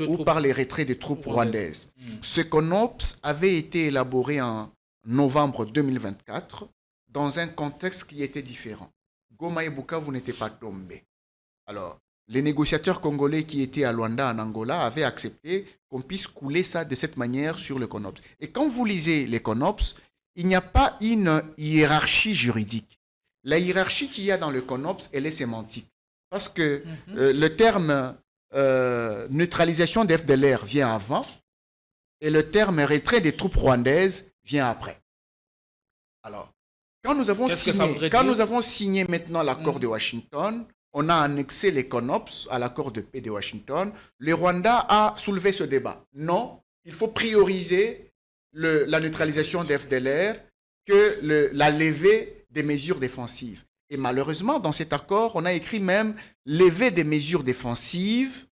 ou par les retraits des troupes rwandaises? Ce CONOPS avait été élaboré en novembre 2024 dans un contexte qui était différent. Goma et Bukavu n'étaient pas tombés. Alors, les négociateurs congolais qui étaient à Luanda, en Angola, avaient accepté qu'on puisse couler ça de cette manière sur le CONOPS. Et quand vous lisez les CONOPS, il n'y a pas une hiérarchie juridique. La hiérarchie qu'il y a dans le CONOPS, elle est sémantique. Parce que le terme neutralisation d'FDLR vient avant et le terme retrait des troupes rwandaises vient après. Alors, quand nous avons signé maintenant l'accord de Washington, on a annexé les CONOPS à l'accord de paix de Washington. Le Rwanda a soulevé ce débat. Non, il faut prioriser la neutralisation d'FDLR que la levée des mesures défensives. Et malheureusement, dans cet accord, on a écrit même « lever des mesures défensives »,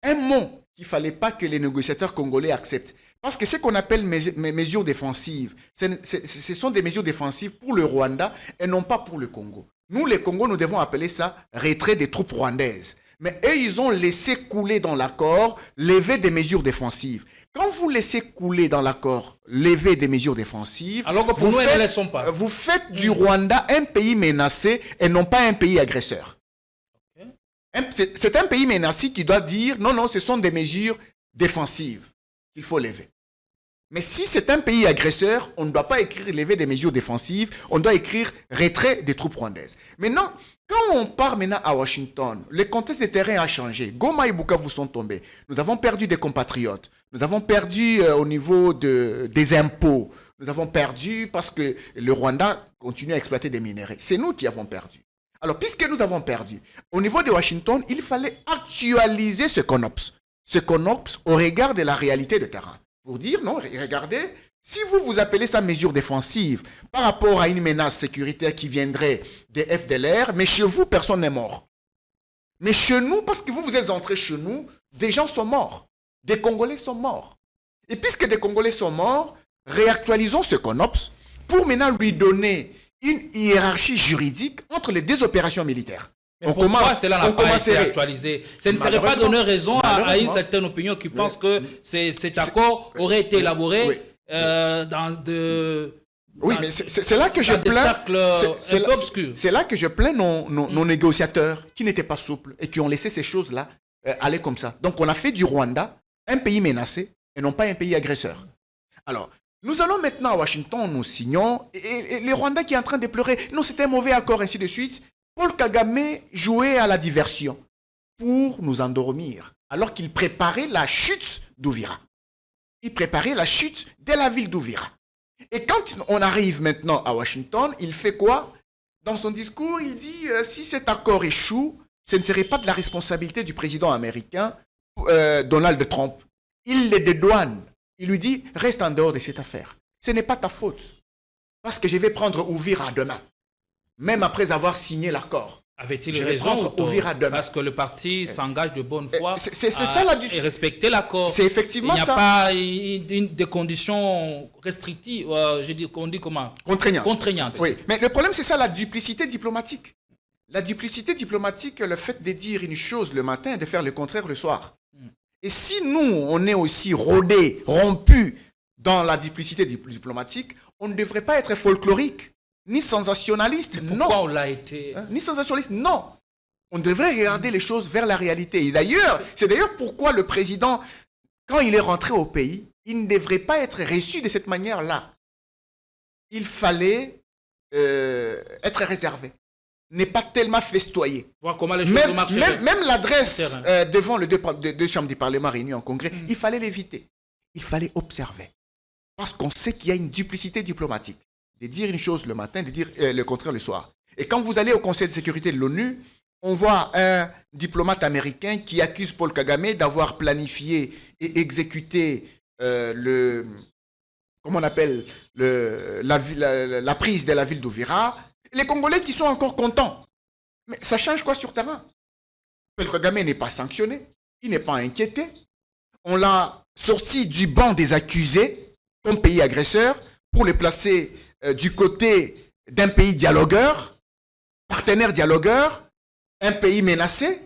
un mot qu'il ne fallait pas que les négociateurs congolais acceptent. Parce que ce qu'on appelle mesures défensives, ce sont des mesures défensives pour le Rwanda et non pas pour le Congo. Nous, les Congos, nous devons appeler ça « retrait des troupes rwandaises ». Mais eux, ils ont laissé couler dans l'accord « lever des mesures défensives ». Quand vous laissez couler dans l'accord lever des mesures défensives, alors que pour nous, ne laissons pas. Vous faites du Rwanda un pays menacé et non pas un pays agresseur. C'est un pays menacé qui doit dire non, ce sont des mesures défensives qu'il faut lever. Mais si c'est un pays agresseur, on ne doit pas écrire lever des mesures défensives, on doit écrire retrait des troupes rwandaises. Maintenant, quand on part maintenant à Washington, le contexte des terrains a changé. Goma et Bukavu sont tombés. Nous avons perdu des compatriotes. Nous avons perdu au niveau des impôts. Nous avons perdu parce que le Rwanda continue à exploiter des minéraux. C'est nous qui avons perdu. Alors, puisque nous avons perdu, au niveau de Washington, il fallait actualiser ce CONOPS. Ce CONOPS au regard de la réalité de terrain. pour dire, non, regardez, si vous vous appelez ça mesure défensive par rapport à une menace sécuritaire qui viendrait des FDLR, mais chez vous, personne n'est mort. Mais chez nous, parce que vous êtes entrés chez nous, des gens sont morts. Des Congolais sont morts. Et puisque des Congolais sont morts, réactualisons ce CONOPS pour maintenant lui donner une hiérarchie juridique entre les deux opérations militaires. Mais pourquoi cela n'a pas été actualisé? Ça ne serait pas donner raison à une certaine opinion qui pense que cet accord aurait été élaboré dans de... Oui, mais c'est là que je plains. C'est là que je plains nos négociateurs qui n'étaient pas souples et qui ont laissé ces choses-là aller comme ça. Donc on a fait du Rwanda un pays menacé et non pas un pays agresseur. Alors, nous allons maintenant à Washington, nous signons, et le Rwanda qui est en train de pleurer, non, c'était un mauvais accord, ainsi de suite. Paul Kagame jouait à la diversion pour nous endormir, alors qu'il préparait la chute d'Ouvira. Il préparait la chute de la ville d'Ouvira. Et quand on arrive maintenant à Washington, il fait quoi? Dans son discours, il dit si cet accord échoue, ce ne serait pas de la responsabilité du président américain Donald Trump. Il les dédouane. Il lui dit reste en dehors de cette affaire. Ce n'est pas ta faute. Parce que je vais prendre Ouvira demain. Même après avoir signé l'accord. Avait-il raison parce que le parti s'engage de bonne foi et respecter l'accord. C'est effectivement ça. Il n'y a pas des conditions restrictives, on dit comment? Contraignantes. Oui, mais le problème c'est ça, la duplicité diplomatique. La duplicité diplomatique, le fait de dire une chose le matin et de faire le contraire le soir. Et si nous, on est aussi rodés, rompus dans la duplicité diplomatique, on ne devrait pas être folklorique. Ni sensationnaliste, non. Pourquoi on l'a été? Ni sensationnaliste, non. On devrait regarder les choses vers la réalité. Et d'ailleurs, c'est d'ailleurs pourquoi le président, quand il est rentré au pays, il ne devrait pas être reçu de cette manière-là. Il fallait être réservé. N'est pas tellement festoyé. Voir comment les choses marchent. Même l'adresse devant les deux chambres du Parlement réunies en congrès, il fallait l'éviter. Il fallait observer. Parce qu'on sait qu'il y a une duplicité diplomatique. De dire une chose le matin, de dire le contraire le soir. Et quand vous allez au Conseil de sécurité de l'ONU, on voit un diplomate américain qui accuse Paul Kagame d'avoir planifié et exécuté comment on appelle, la prise de la ville d'Ouvira. Les Congolais qui sont encore contents. Mais ça change quoi sur terrain? Paul Kagame n'est pas sanctionné, il n'est pas inquiété. On l'a sorti du banc des accusés comme pays agresseur pour le placer du côté d'un pays dialogueur, partenaire dialogueur, un pays menacé,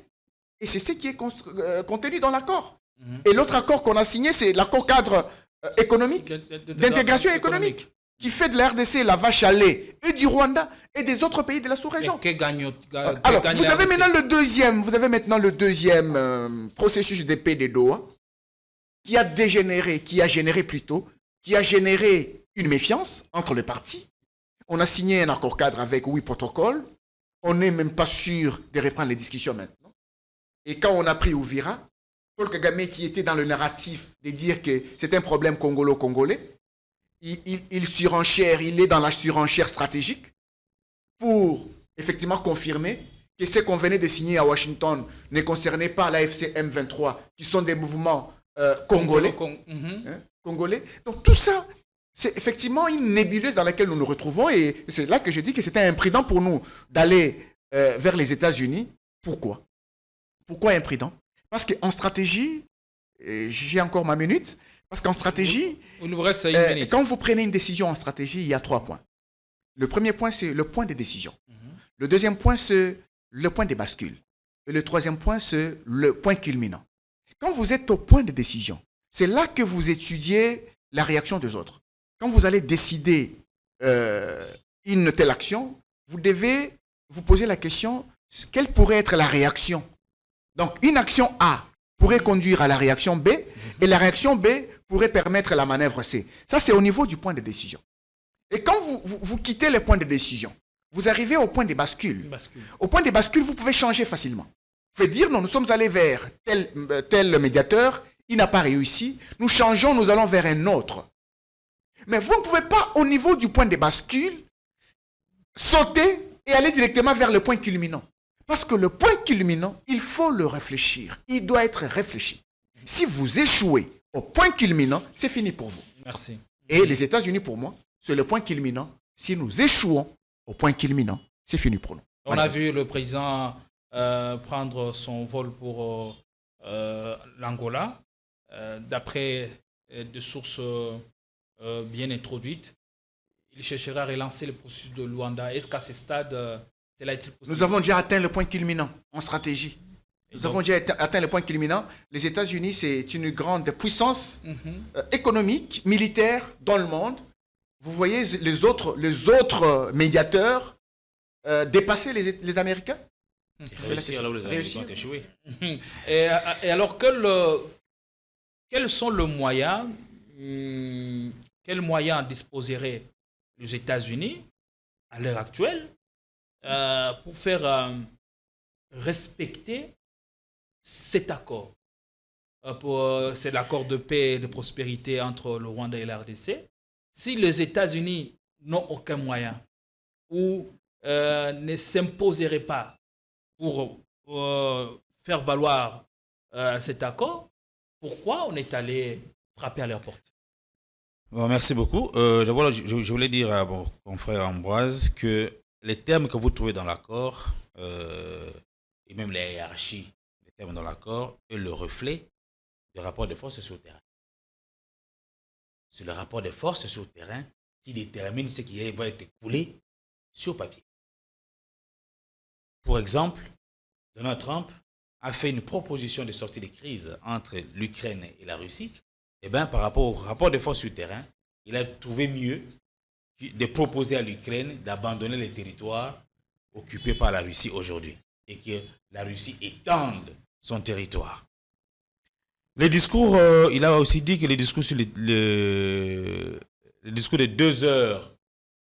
et c'est ce qui est contenu dans l'accord. Et l'autre accord qu'on a signé, c'est l'accord cadre économique, d'intégration économique, qui fait de la RDC la vache à lait, et du Rwanda, et des autres pays de la sous-région. Alors, vous avez maintenant le deuxième processus de paix de Doha, qui a généré une méfiance entre les parties. On a signé un accord cadre avec 8 protocoles. On n'est même pas sûr de reprendre les discussions maintenant. Et quand on a pris Ouvira, Paul Kagame, qui était dans le narratif de dire que c'est un problème congolo-congolais, il surenchère, il est dans la surenchère stratégique pour effectivement confirmer que ce qu'on venait de signer à Washington ne concernait pas l'AFC M23, qui sont des mouvements congolais. Congolais. Donc tout ça, c'est effectivement une nébuleuse dans laquelle nous nous retrouvons, et c'est là que je dis que c'était imprudent pour nous d'aller vers les États-Unis. Pourquoi? Pourquoi imprudent? Parce qu'en stratégie, j'ai encore ma minute, parce qu'en stratégie, quand vous prenez une décision en stratégie, il y a 3 points. Le premier point, c'est le point de décision. Le deuxième point, c'est le point de bascule. Et le troisième point, c'est le point culminant. Quand vous êtes au point de décision, c'est là que vous étudiez la réaction des autres. Quand vous allez décider une telle action, vous devez vous poser la question, quelle pourrait être la réaction? Donc, une action A pourrait conduire à la réaction B, et la réaction B pourrait permettre la manœuvre C. Ça, c'est au niveau du point de décision. Et quand vous quittez le point de décision, vous arrivez au point de bascule. Au point de bascule, vous pouvez changer facilement. Vous pouvez dire, non, nous sommes allés vers tel médiateur, il n'a pas réussi, nous changeons, nous allons vers un autre. Mais vous ne pouvez pas, au niveau du point de bascule, sauter et aller directement vers le point culminant. Parce que le point culminant, il faut le réfléchir. Il doit être réfléchi. Si vous échouez au point culminant, c'est fini pour vous. Merci. Et les États-Unis, pour moi, c'est le point culminant. Si nous échouons au point culminant, c'est fini pour nous. On a vu le président prendre son vol pour l'Angola. D'après des sources bien introduites, il cherchera à relancer le processus de Luanda. Est-ce qu'à ce stade, cela est-il possible? Nous avons déjà atteint le point culminant en stratégie. Nous avons déjà atteint le point culminant. Les États-Unis, c'est une grande puissance économique, militaire dans le monde. Vous voyez les autres médiateurs dépasser les Américains. Réussir là où les Américains ont échoué. Et alors, quels sont les moyens, quels moyens disposeraient les États-Unis à l'heure actuelle pour faire respecter cet accord? C'est l'accord de paix et de prospérité entre le Rwanda et la RDC. Si les États-Unis n'ont aucun moyen ou ne s'imposeraient pas pour faire valoir cet accord, pourquoi on est allé frapper à leur porte? Bon, merci beaucoup. D'abord, je voulais dire à mon confrère Ambroise que les termes que vous trouvez dans l'accord, et même les hiérarchies, les termes dans l'accord, est le reflet du rapport de force sur le terrain. C'est le rapport de force sur le terrain qui détermine ce qui va être coulé sur papier. Pour exemple, Donald Trump a fait une proposition de sortie de crise entre l'Ukraine et la Russie. Eh bien, par rapport au rapport de force sur le terrain, il a trouvé mieux de proposer à l'Ukraine d'abandonner les territoires occupés par la Russie aujourd'hui et que la Russie étende son territoire. Les discours, il a aussi dit que les discours sur le discours de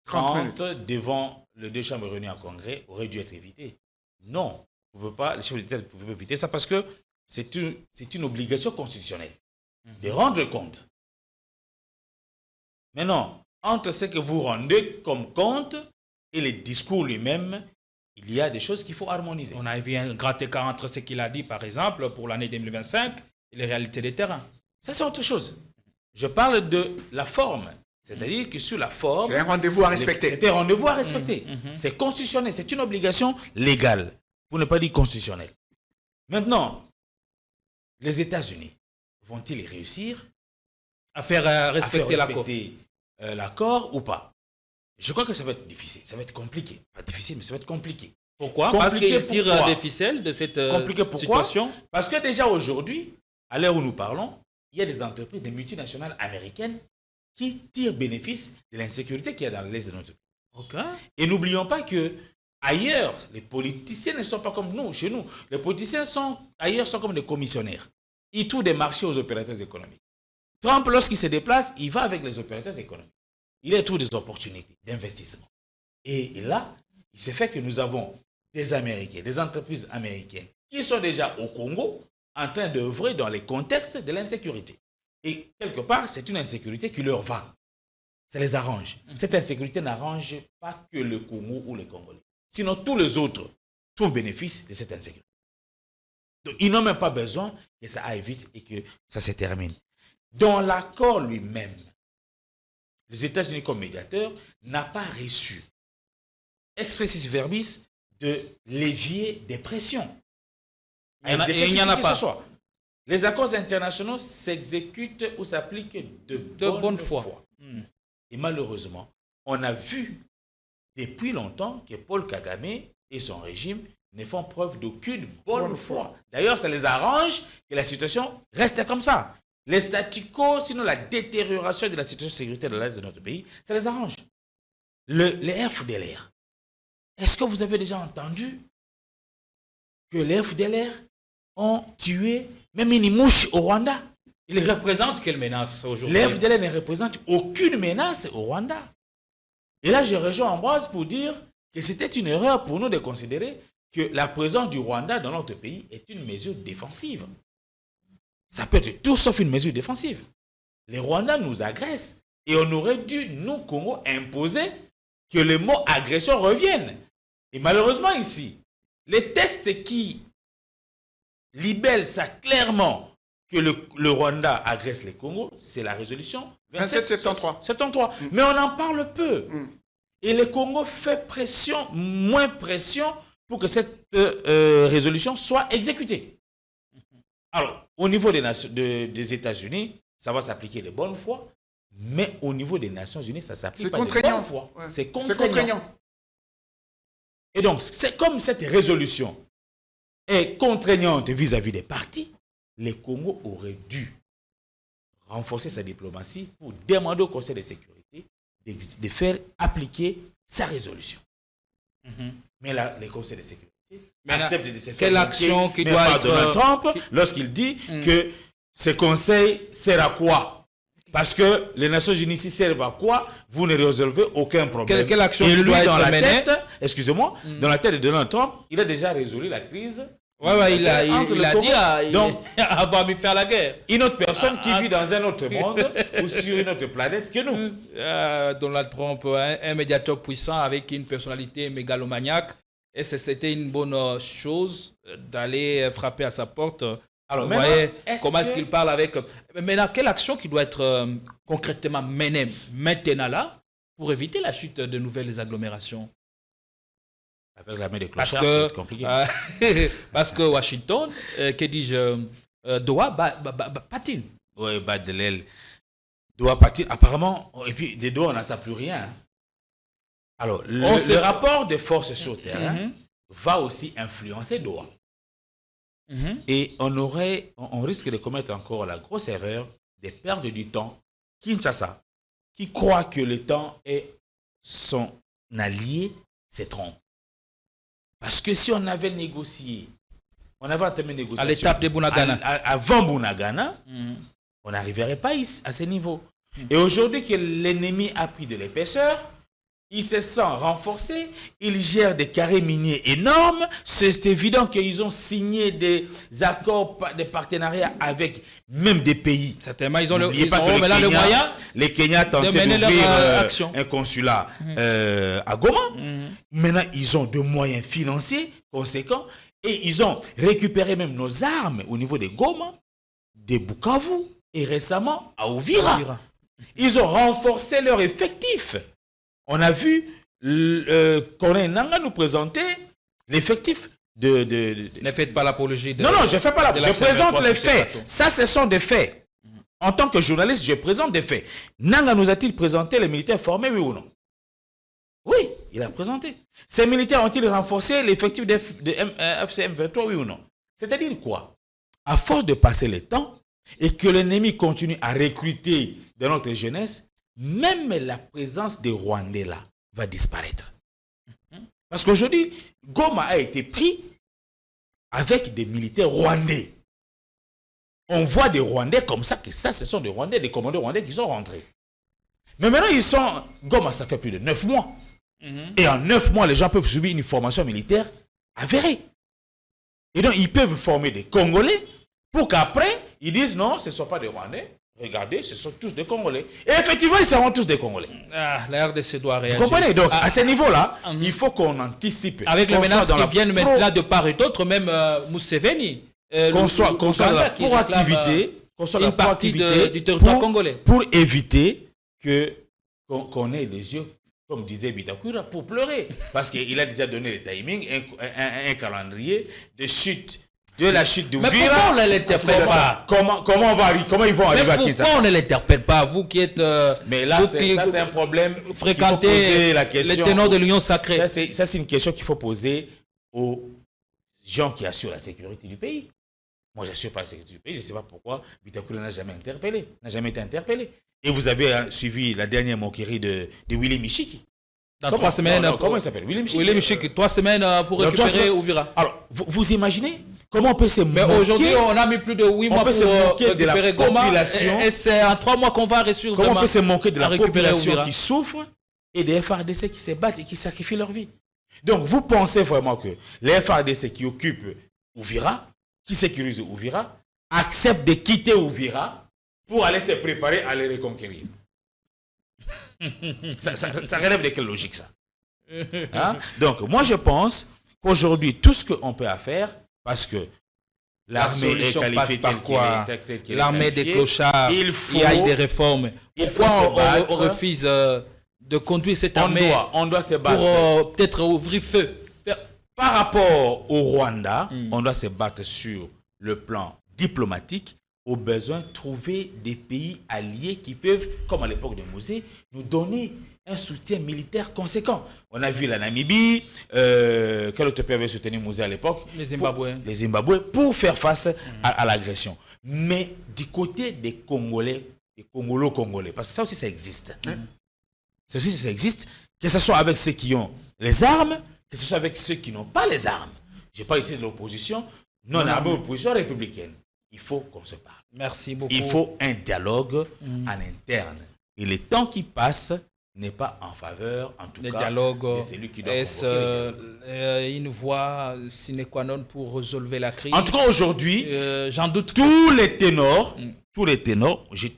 2h30 devant les deux chambres réunies en congrès aurait dû être évité. Non, les chefs d'État ne pouvaient pas éviter ça parce que c'est une obligation constitutionnelle de rendre compte. Maintenant, entre ce que vous rendez comme compte et le discours lui-même, il y a des choses qu'il faut harmoniser. On a vu un grand écart entre ce qu'il a dit, par exemple, pour l'année 2025 et les réalités des terrains. Ça, c'est autre chose. Je parle de la forme. C'est-à-dire que sur la forme... C'est un rendez-vous à respecter. C'est un rendez-vous à respecter. C'est constitutionnel. C'est une obligation légale, pour ne pas dire constitutionnelle. Maintenant, les États-Unis vont-ils réussir à faire respecter l'accord ou pas? Je crois que ça va être difficile. Ça va être compliqué. Pas difficile, mais ça va être compliqué. Pourquoi? Parce qu'ils tirent des ficelles de cette situation. Parce que déjà aujourd'hui, à l'heure où nous parlons, il y a des entreprises, des multinationales américaines qui tirent bénéfice de l'insécurité qu'il y a dans l'Est de notre pays. Okay. Et n'oublions pas que ailleurs, les politiciens ne sont pas comme nous, chez nous. Les politiciens ailleurs sont comme des commissionnaires. Ils trouvent des marchés aux opérateurs économiques. Trump, lorsqu'il se déplace, il va avec les opérateurs économiques. Il trouve des opportunités d'investissement. Et là, il s'est fait que nous avons des Américains, des entreprises américaines qui sont déjà au Congo en train d'œuvrer dans les contextes de l'insécurité. Et quelque part, c'est une insécurité qui leur va. Ça les arrange. Cette insécurité n'arrange pas que le Congo ou les Congolais. Sinon, tous les autres trouvent bénéfice de cette insécurité. Donc, ils n'ont même pas besoin que ça aille vite et que ça se termine. Dans l'accord lui-même, les États-Unis comme médiateurs n'ont pas reçu expressis verbis de levier des pressions. Il n'y en a pas. Les accords internationaux s'exécutent ou s'appliquent de bonne foi. Et malheureusement, on a vu depuis longtemps que Paul Kagame et son régime ne font preuve d'aucune bonne foi. D'ailleurs, ça les arrange que la situation reste comme ça. Les statu quo, sinon la détérioration de la situation sécuritaire de l'Est de notre pays, ça les arrange. Les FDLR. Est-ce que vous avez déjà entendu que les FDLR ont tué même une mouche au Rwanda? Ils représentent quelle menace aujourd'hui? Les FDLR ne représentent aucune menace au Rwanda. Et là, je rejoins Ambroise pour dire que c'était une erreur pour nous de considérer que la présence du Rwanda dans notre pays est une mesure défensive. Ça peut être tout sauf une mesure défensive. Les Rwandais nous agressent et on aurait dû, nous, Congo, imposer que le mot agression revienne. Et malheureusement ici, les textes qui libellent ça clairement que le Rwanda agresse les Congo, c'est la résolution 2773. Mais on en parle peu. Et le Congo fait moins pression pour que cette résolution soit exécutée. Alors, au niveau des États-Unis, ça va s'appliquer de bonne foi, mais au niveau des Nations Unies, ça s'applique pas de bonne foi. Ouais. C'est contraignant. Et donc, c'est comme cette résolution est contraignante vis-à-vis des partis, le Congo aurait dû renforcer sa diplomatie pour demander au Conseil de sécurité de faire appliquer sa résolution. Mais là, le Conseil de sécurité accepte de se faire quelle action qui doit être Donald Trump lorsqu'il dit que ce conseil sert à quoi? Parce que les Nations Unies s'y servent à quoi? Vous ne résolvez aucun problème. Quelle action et qui lui, doit dans être la menée? tête, excusez-moi, dans la tête de Donald Trump, il a déjà résolu la crise. Ouais, il a dit donc, avoir mis faire la guerre. Une autre personne qui vit dans un autre monde ou sur une autre planète que nous. Donald Trump, un médiateur puissant avec une personnalité mégalomaniaque. Et c'était une bonne chose d'aller frapper à sa porte. Alors, vous voyez comment est-ce qu'il parle avec... Maintenant, quelle action qui doit être concrètement menée maintenant là pour éviter la chute de nouvelles agglomérations? Avec la main des clochards, c'est compliqué. Parce que Washington, que dis-je, Doha patine. Oui, bat de l'aile. Doha patine. Apparemment, et puis des Doha, on n'attend plus rien. Alors, le rapport des forces sur terrain va aussi influencer Doha. Et on risque de commettre encore la grosse erreur de perdre du temps. Kinshasa, qui croit que le temps est son allié, se trompe. Parce que si on avait négocié, on avait entamé une négociation à l'étape de Bunagana, avant Bunagana, on n'arriverait pas à ce niveau. Et aujourd'hui que l'ennemi a pris de l'épaisseur, il se sent renforcé, il gère des carrés miniers énormes. C'est évident qu'ils ont signé des accords de partenariat avec même des pays. Certainement, ils ont le moyen. Les Kenyans tentaient d'ouvrir un consulat à Goma. Maintenant, ils ont des moyens financiers conséquents et ils ont récupéré même nos armes au niveau des Goma, des Bukavu et récemment à Uvira. Ils ont renforcé leur effectif. On a vu Corneille Nangaa nous présenter l'effectif de... Ne faites pas l'apologie de... Non, je ne fais pas l'apologie. Je présente les faits. Ça, ce sont des faits. En tant que journaliste, je présente des faits. Nangaa nous a-t-il présenté les militaires formés, oui ou non? Oui, il a présenté. Ces militaires ont-ils renforcé l'effectif de FCM 23, oui ou non? C'est-à-dire quoi? À force de passer le temps et que l'ennemi continue à recruter de notre jeunesse, même la présence des Rwandais là va disparaître. Parce qu'aujourd'hui, Goma a été pris avec des militaires rwandais. On voit des Rwandais comme ça, que ça, ce sont des Rwandais, des commandants rwandais qui sont rentrés. Mais maintenant, ils sont... Goma, ça fait plus de 9 mois. Et en 9 mois, les gens peuvent subir une formation militaire avérée. Et donc, ils peuvent former des Congolais pour qu'après, ils disent non, ce ne sont pas des Rwandais. Regardez, ce sont tous des Congolais. Et effectivement, ils seront tous des Congolais. La RDC doit réagir. Vous comprenez? Donc, à ce niveau-là, il faut qu'on anticipe. Avec les menaces qui viennent maintenant de part et d'autre, même Museveni. Qu'on soit dans la proactivité, une partie du territoire congolais. Pour éviter qu'on ait les yeux, comme disait Bitakura, pour pleurer. Parce qu'il a déjà donné le timing, un calendrier de chute. De la chute d'Uvira. Mais pourquoi on ne l'interpelle pas? Comment ils vont arriver à Kinshasa? Pourquoi on ne l'interpelle pas, vous qui êtes... mais là, c'est un problème. Fréquenter les ténors de l'Union sacrée. Ça, c'est une question qu'il faut poser aux gens qui assurent la sécurité du pays. Moi, je n'assure pas la sécurité du pays. Je ne sais pas pourquoi Bitakura n'a jamais été interpellé. Et vous avez suivi la dernière moquerie de Willy Michiki. Dans 3 semaines... Comment il s'appelle? Willy Michiki. 3 semaines pour récupérer Uvira. Alors, vous imaginez comment on peut se moquer? Mais aujourd'hui, on a mis plus de 8 mois pour récupérer Goma. Et c'est en 3 mois qu'on va réussir. Comment on peut se moquer de la population qui souffre et des FARDC qui se battent et qui sacrifient leur vie? Donc, vous pensez vraiment que les FARDC qui occupent Uvira, qui sécurisent Uvira, acceptent de quitter Uvira pour aller se préparer à les reconquérir? Ça relève de quelle logique, ça? Donc, moi, je pense qu'aujourd'hui, tout ce qu'on peut faire, parce que l'armée est solution qualifiée passe par quoi? telle qu'elle est L'armée des qualifiée. clochards, il y a des réformes. Pourquoi on refuse de conduire cette armée? On doit se battre. Pour peut-être ouvrir feu. Par rapport au Rwanda, on doit se battre sur le plan diplomatique, au besoin de trouver des pays alliés qui peuvent, comme à l'époque de Mosé, nous donner un soutien militaire conséquent. On a vu la Namibie, quel autre pays avait soutenu Mosé à l'époque? Les Zimbabwe. Les Zimbabwe, pour faire face à l'agression. Mais du côté des Congolais, des Congolo-Congolais, parce que ça aussi ça existe. Ça aussi ça existe, que ce soit avec ceux qui ont les armes, que ce soit avec ceux qui n'ont pas les armes. Je parle ici de l'opposition, non armée, opposition républicaine. Il faut qu'on se parle. Merci beaucoup. Il faut un dialogue en interne. Et le temps qui passe n'est pas en faveur, en tout cas, de celui qui doit convoquer une voie sine qua non pour résolver la crise. En tout cas, aujourd'hui, j'en doute. Tous les ténors,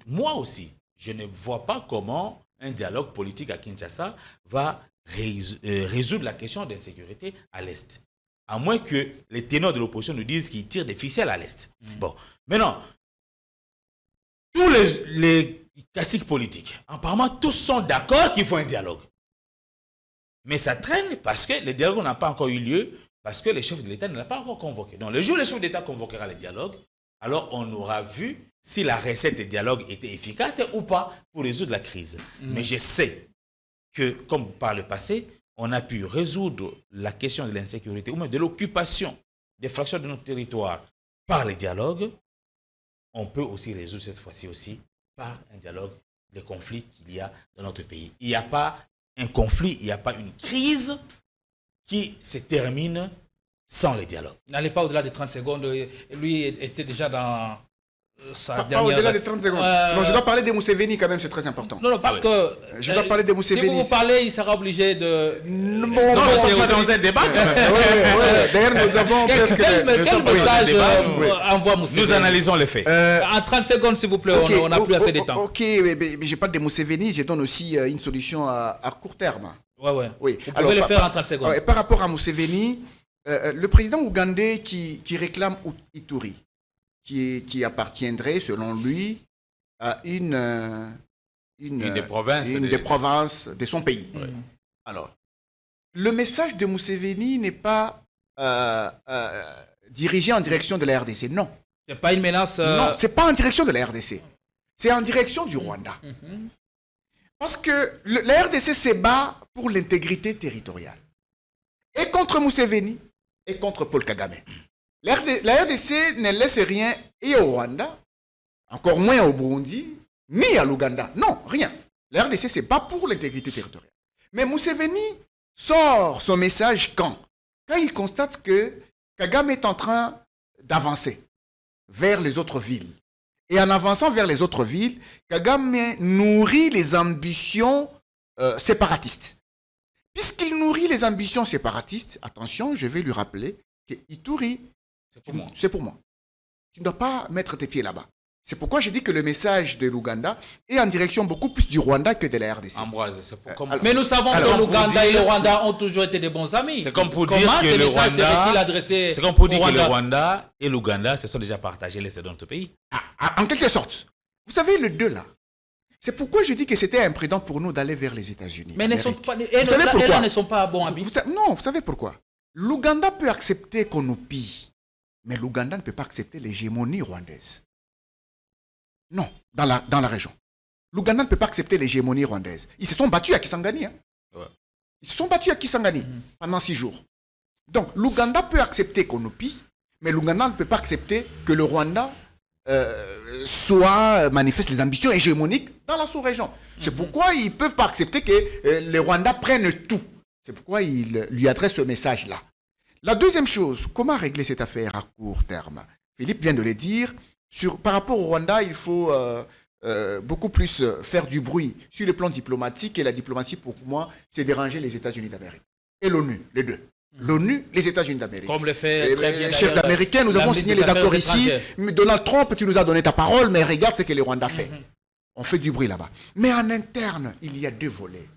moi aussi, je ne vois pas comment un dialogue politique à Kinshasa va résoudre la question d'insécurité à l'Est. À moins que les ténors de l'opposition nous disent qu'ils tirent des ficelles à l'Est. Bon, maintenant, tous les classiques politiques, apparemment, tous sont d'accord qu'il faut un dialogue. Mais ça traîne parce que le dialogue n'a pas encore eu lieu, parce que les chefs de l'État ne l'ont pas encore convoqué. Donc, le jour où le chef d'État convoquera le dialogue, alors on aura vu si la recette de dialogue était efficace ou pas pour résoudre la crise. Mais je sais que, comme par le passé, on a pu résoudre la question de l'insécurité ou même de l'occupation des fractions de notre territoire par le dialogue. On peut aussi résoudre cette fois-ci aussi par un dialogue des conflits qu'il y a dans notre pays. Il n'y a pas un conflit, il n'y a pas une crise qui se termine sans le dialogue. N'allez pas au-delà de 30 secondes. Lui était déjà dans sa dernière... Pas au-delà de 30 secondes. Non, je dois parler de Museveni quand même, c'est très important. Non, parce que... Je dois parler de Museveni. Si vous parlez, il sera obligé de... Non, c'est dans un débat. D'ailleurs, nous avons peut-être que... Quel message envoie Museveni? Nous analysons les faits. En 30 secondes, s'il vous plaît, on n'a plus assez de temps. Ok, mais je parle de Museveni, je donne aussi une solution à court terme. Oui. Vous pouvez le faire en 30 secondes. Par rapport à Museveni, le président ougandais qui réclame Ituri, qui appartiendrait, selon lui, à une des provinces de son pays. Alors, le message de Museveni n'est pas dirigé en direction de la RDC, non. Ce n'est pas une menace... Non, ce n'est pas en direction de la RDC. C'est en direction du Rwanda. Parce que la RDC se bat pour l'intégrité territoriale. Et contre Museveni, et contre Paul Kagame. La RDC ne laisse rien et au Rwanda, encore moins au Burundi, ni à l'Ouganda. Non, rien. La RDC, ce n'est pas pour l'intégrité territoriale. Mais Museveni sort son message quand il constate que Kagame est en train d'avancer vers les autres villes. Et en avançant vers les autres villes, Kagame nourrit les ambitions séparatistes. Puisqu'il nourrit les ambitions séparatistes, attention, je vais lui rappeler que Ituri, c'est pour moi. Tu ne dois pas mettre tes pieds là-bas. C'est pourquoi je dis que le message de l'Ouganda est en direction beaucoup plus du Rwanda que de la RDC. Ambroise, c'est pour comment... Mais nous savons que l'Ouganda et le Rwanda ont toujours été des bons amis. C'est comme pour dire que le Rwanda... C'est comme pour dire que le Rwanda et l'Ouganda se sont déjà partagés les deux pays. En quelque sorte. Vous savez, les deux là. C'est pourquoi je dis que c'était imprudent pour nous d'aller vers les États-Unis. Mais vous savez pourquoi? Ne sont pas bons amis. Non, vous savez pourquoi? L'Ouganda peut accepter qu'on nous pille, mais l'Ouganda ne peut pas accepter l'hégémonie rwandaise. Non, dans la région. L'Ouganda ne peut pas accepter l'hégémonie rwandaise. Ils se sont battus à Kisangani. Ils se sont battus à Kisangani pendant 6 jours. Donc, l'Ouganda peut accepter qu'on nous pille, mais l'Ouganda ne peut pas accepter que le Rwanda manifeste les ambitions hégémoniques dans la sous-région. C'est pourquoi ils ne peuvent pas accepter que les Rwandais prennent tout. C'est pourquoi ils lui adressent ce message-là. La deuxième chose, comment régler cette affaire à court terme? Philippe vient de le dire. Par rapport au Rwanda, il faut beaucoup plus faire du bruit sur le plan diplomatique. Et la diplomatie, pour moi, c'est déranger les États-Unis d'Amérique. Et l'ONU, les deux. L'ONU, les États-Unis d'Amérique. Comme le fait très bien les chefs américains, nous avons signé les accords ici. Donald Trump, tu nous as donné ta parole, mais regarde ce que le Rwanda fait. On fait du bruit là-bas. Mais en interne, il y a 2 volets.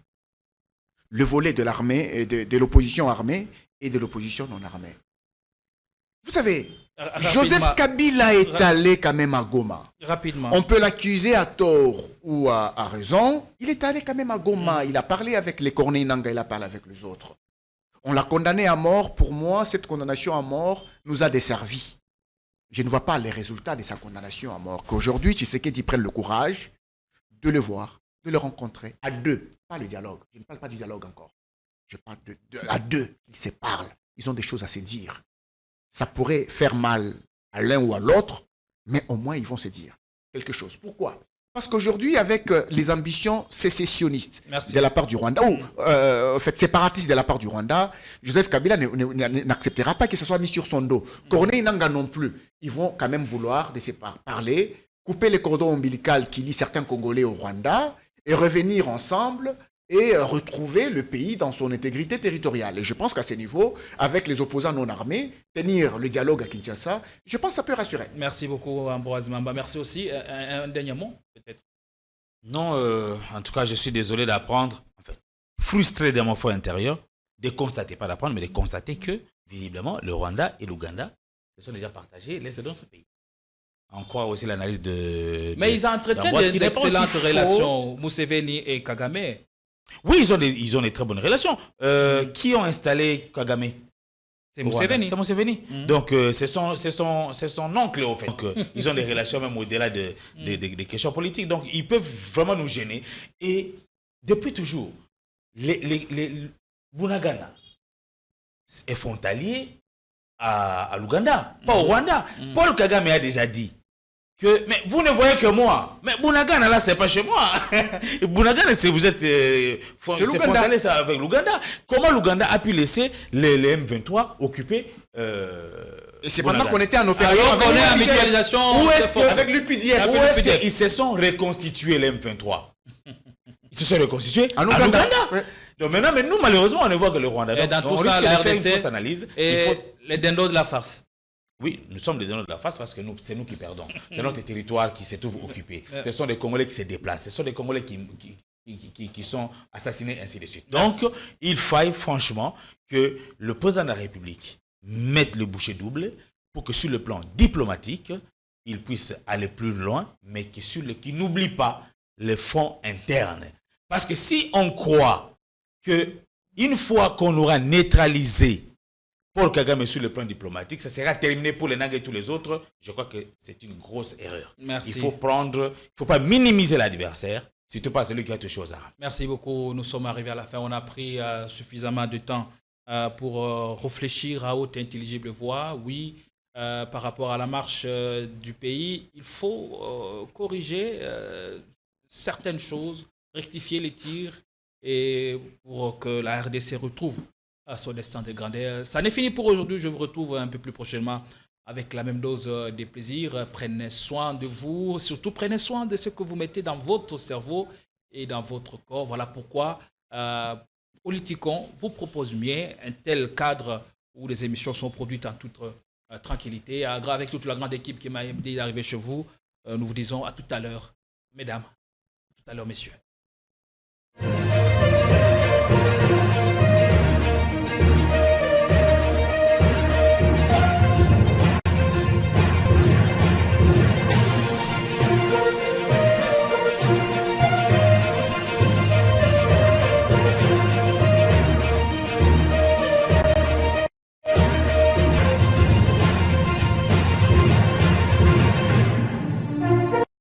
Le volet de l'armée, de l'opposition armée et de l'opposition non armée. Vous savez, Joseph Kabila est allé quand même à Goma. Rapidement. On peut l'accuser à tort ou à raison. Il est allé quand même à Goma. Il a parlé avec les Corneille Nangaa, il a parlé avec les autres. On l'a condamné à mort. Pour moi, cette condamnation à mort nous a desservi. Je ne vois pas les résultats de sa condamnation à mort. Qu'aujourd'hui, Tshisekedi prenne le courage de le voir, de le rencontrer à deux. Pas le dialogue. Je ne parle pas du dialogue encore. Je parle à deux. Ils se parlent. Ils ont des choses à se dire. Ça pourrait faire mal à l'un ou à l'autre, mais au moins ils vont se dire quelque chose. Pourquoi? Parce qu'aujourd'hui, avec les ambitions sécessionnistes de la part du Rwanda, ou en fait séparatistes de la part du Rwanda, Joseph Kabila n'acceptera pas que ce soit mis sur son dos. Corneille Nangaa non plus. Ils vont quand même vouloir de se parler, couper les cordons ombilicaux qui lient certains Congolais au Rwanda et revenir ensemble et retrouver le pays dans son intégrité territoriale. Et je pense qu'à ce niveau, avec les opposants non armés, tenir le dialogue à Kinshasa, je pense que ça peut rassurer. Merci beaucoup, Ambroise Mamba. Merci aussi. Un dernier mot, peut-être? Non, en tout cas, je suis désolé d'apprendre, en fait, frustré dans mon fort intérieur, de constater, pas d'apprendre, mais de constater que, visiblement, le Rwanda et l'Ouganda se sont déjà partagés l'est de notre pays. On croit aussi l'analyse de... Mais ils entretiennent d'excellentes relations, Museveni et Kagame. Oui, ils ont des très bonnes relations. Qui ont installé Kagame? C'est Museveni. C'est Museveni. Donc, c'est son oncle, en fait. Donc, ils ont des relations même au-delà des questions politiques. Donc, ils peuvent vraiment nous gêner. Et depuis toujours, les Bunagana est frontalier à l'Ouganda, pas au Rwanda. Paul Kagame a déjà dit que, mais vous ne voyez que moi. Mais Bunagana, là, c'est pas chez moi. Bunagana, vous êtes frontalier avec l'Ouganda. Comment l'Ouganda a pu laisser les M23 occuper et c'est pendant qu'on était en opération avec la mutualisation avec l'UPDF. Où est-ce qu'ils se sont reconstitués, les M23? Ils se sont reconstitués en Ouganda. Donc maintenant, mais nous, malheureusement, on ne voit que le Rwanda. Donc, dans tout on ça, risque la de faire RDC une fausse analyse. Et les dindos de la farce. Oui, nous sommes les donneurs de la face parce que c'est nous qui perdons. C'est notre territoire qui se trouve occupé. Ce sont des Congolais qui se déplacent. Ce sont des Congolais qui sont assassinés, ainsi de suite. Donc, il faille franchement que le président de la République mette le bouchée double pour que sur le plan diplomatique, il puisse aller plus loin, mais qu'il n'oublie pas les fonds internes. Parce que si on croit qu'une fois qu'on aura neutralisé Paul Kagame sur le plan diplomatique, ça sera terminé pour les Nangaa et tous les autres. Je crois que c'est une grosse erreur. Merci. Il faut pas minimiser l'adversaire, surtout pas celui qui a touché aux armes. Merci beaucoup. Nous sommes arrivés à la fin. On a pris suffisamment de temps pour réfléchir à haute et intelligible voix. Oui, par rapport à la marche du pays, il faut corriger certaines choses, rectifier les tirs et pour que la RDC retrouve à son destin de grandeur. Ça n'est fini pour aujourd'hui. Je vous retrouve un peu plus prochainement avec la même dose de plaisir. Prenez soin de vous. Surtout, prenez soin de ce que vous mettez dans votre cerveau et dans votre corps. Voilà pourquoi Politicon vous propose mieux un tel cadre où les émissions sont produites en toute tranquillité. Avec toute la grande équipe qui m'a aidé d'arriver chez vous, nous vous disons à tout à l'heure, mesdames, à tout à l'heure, messieurs.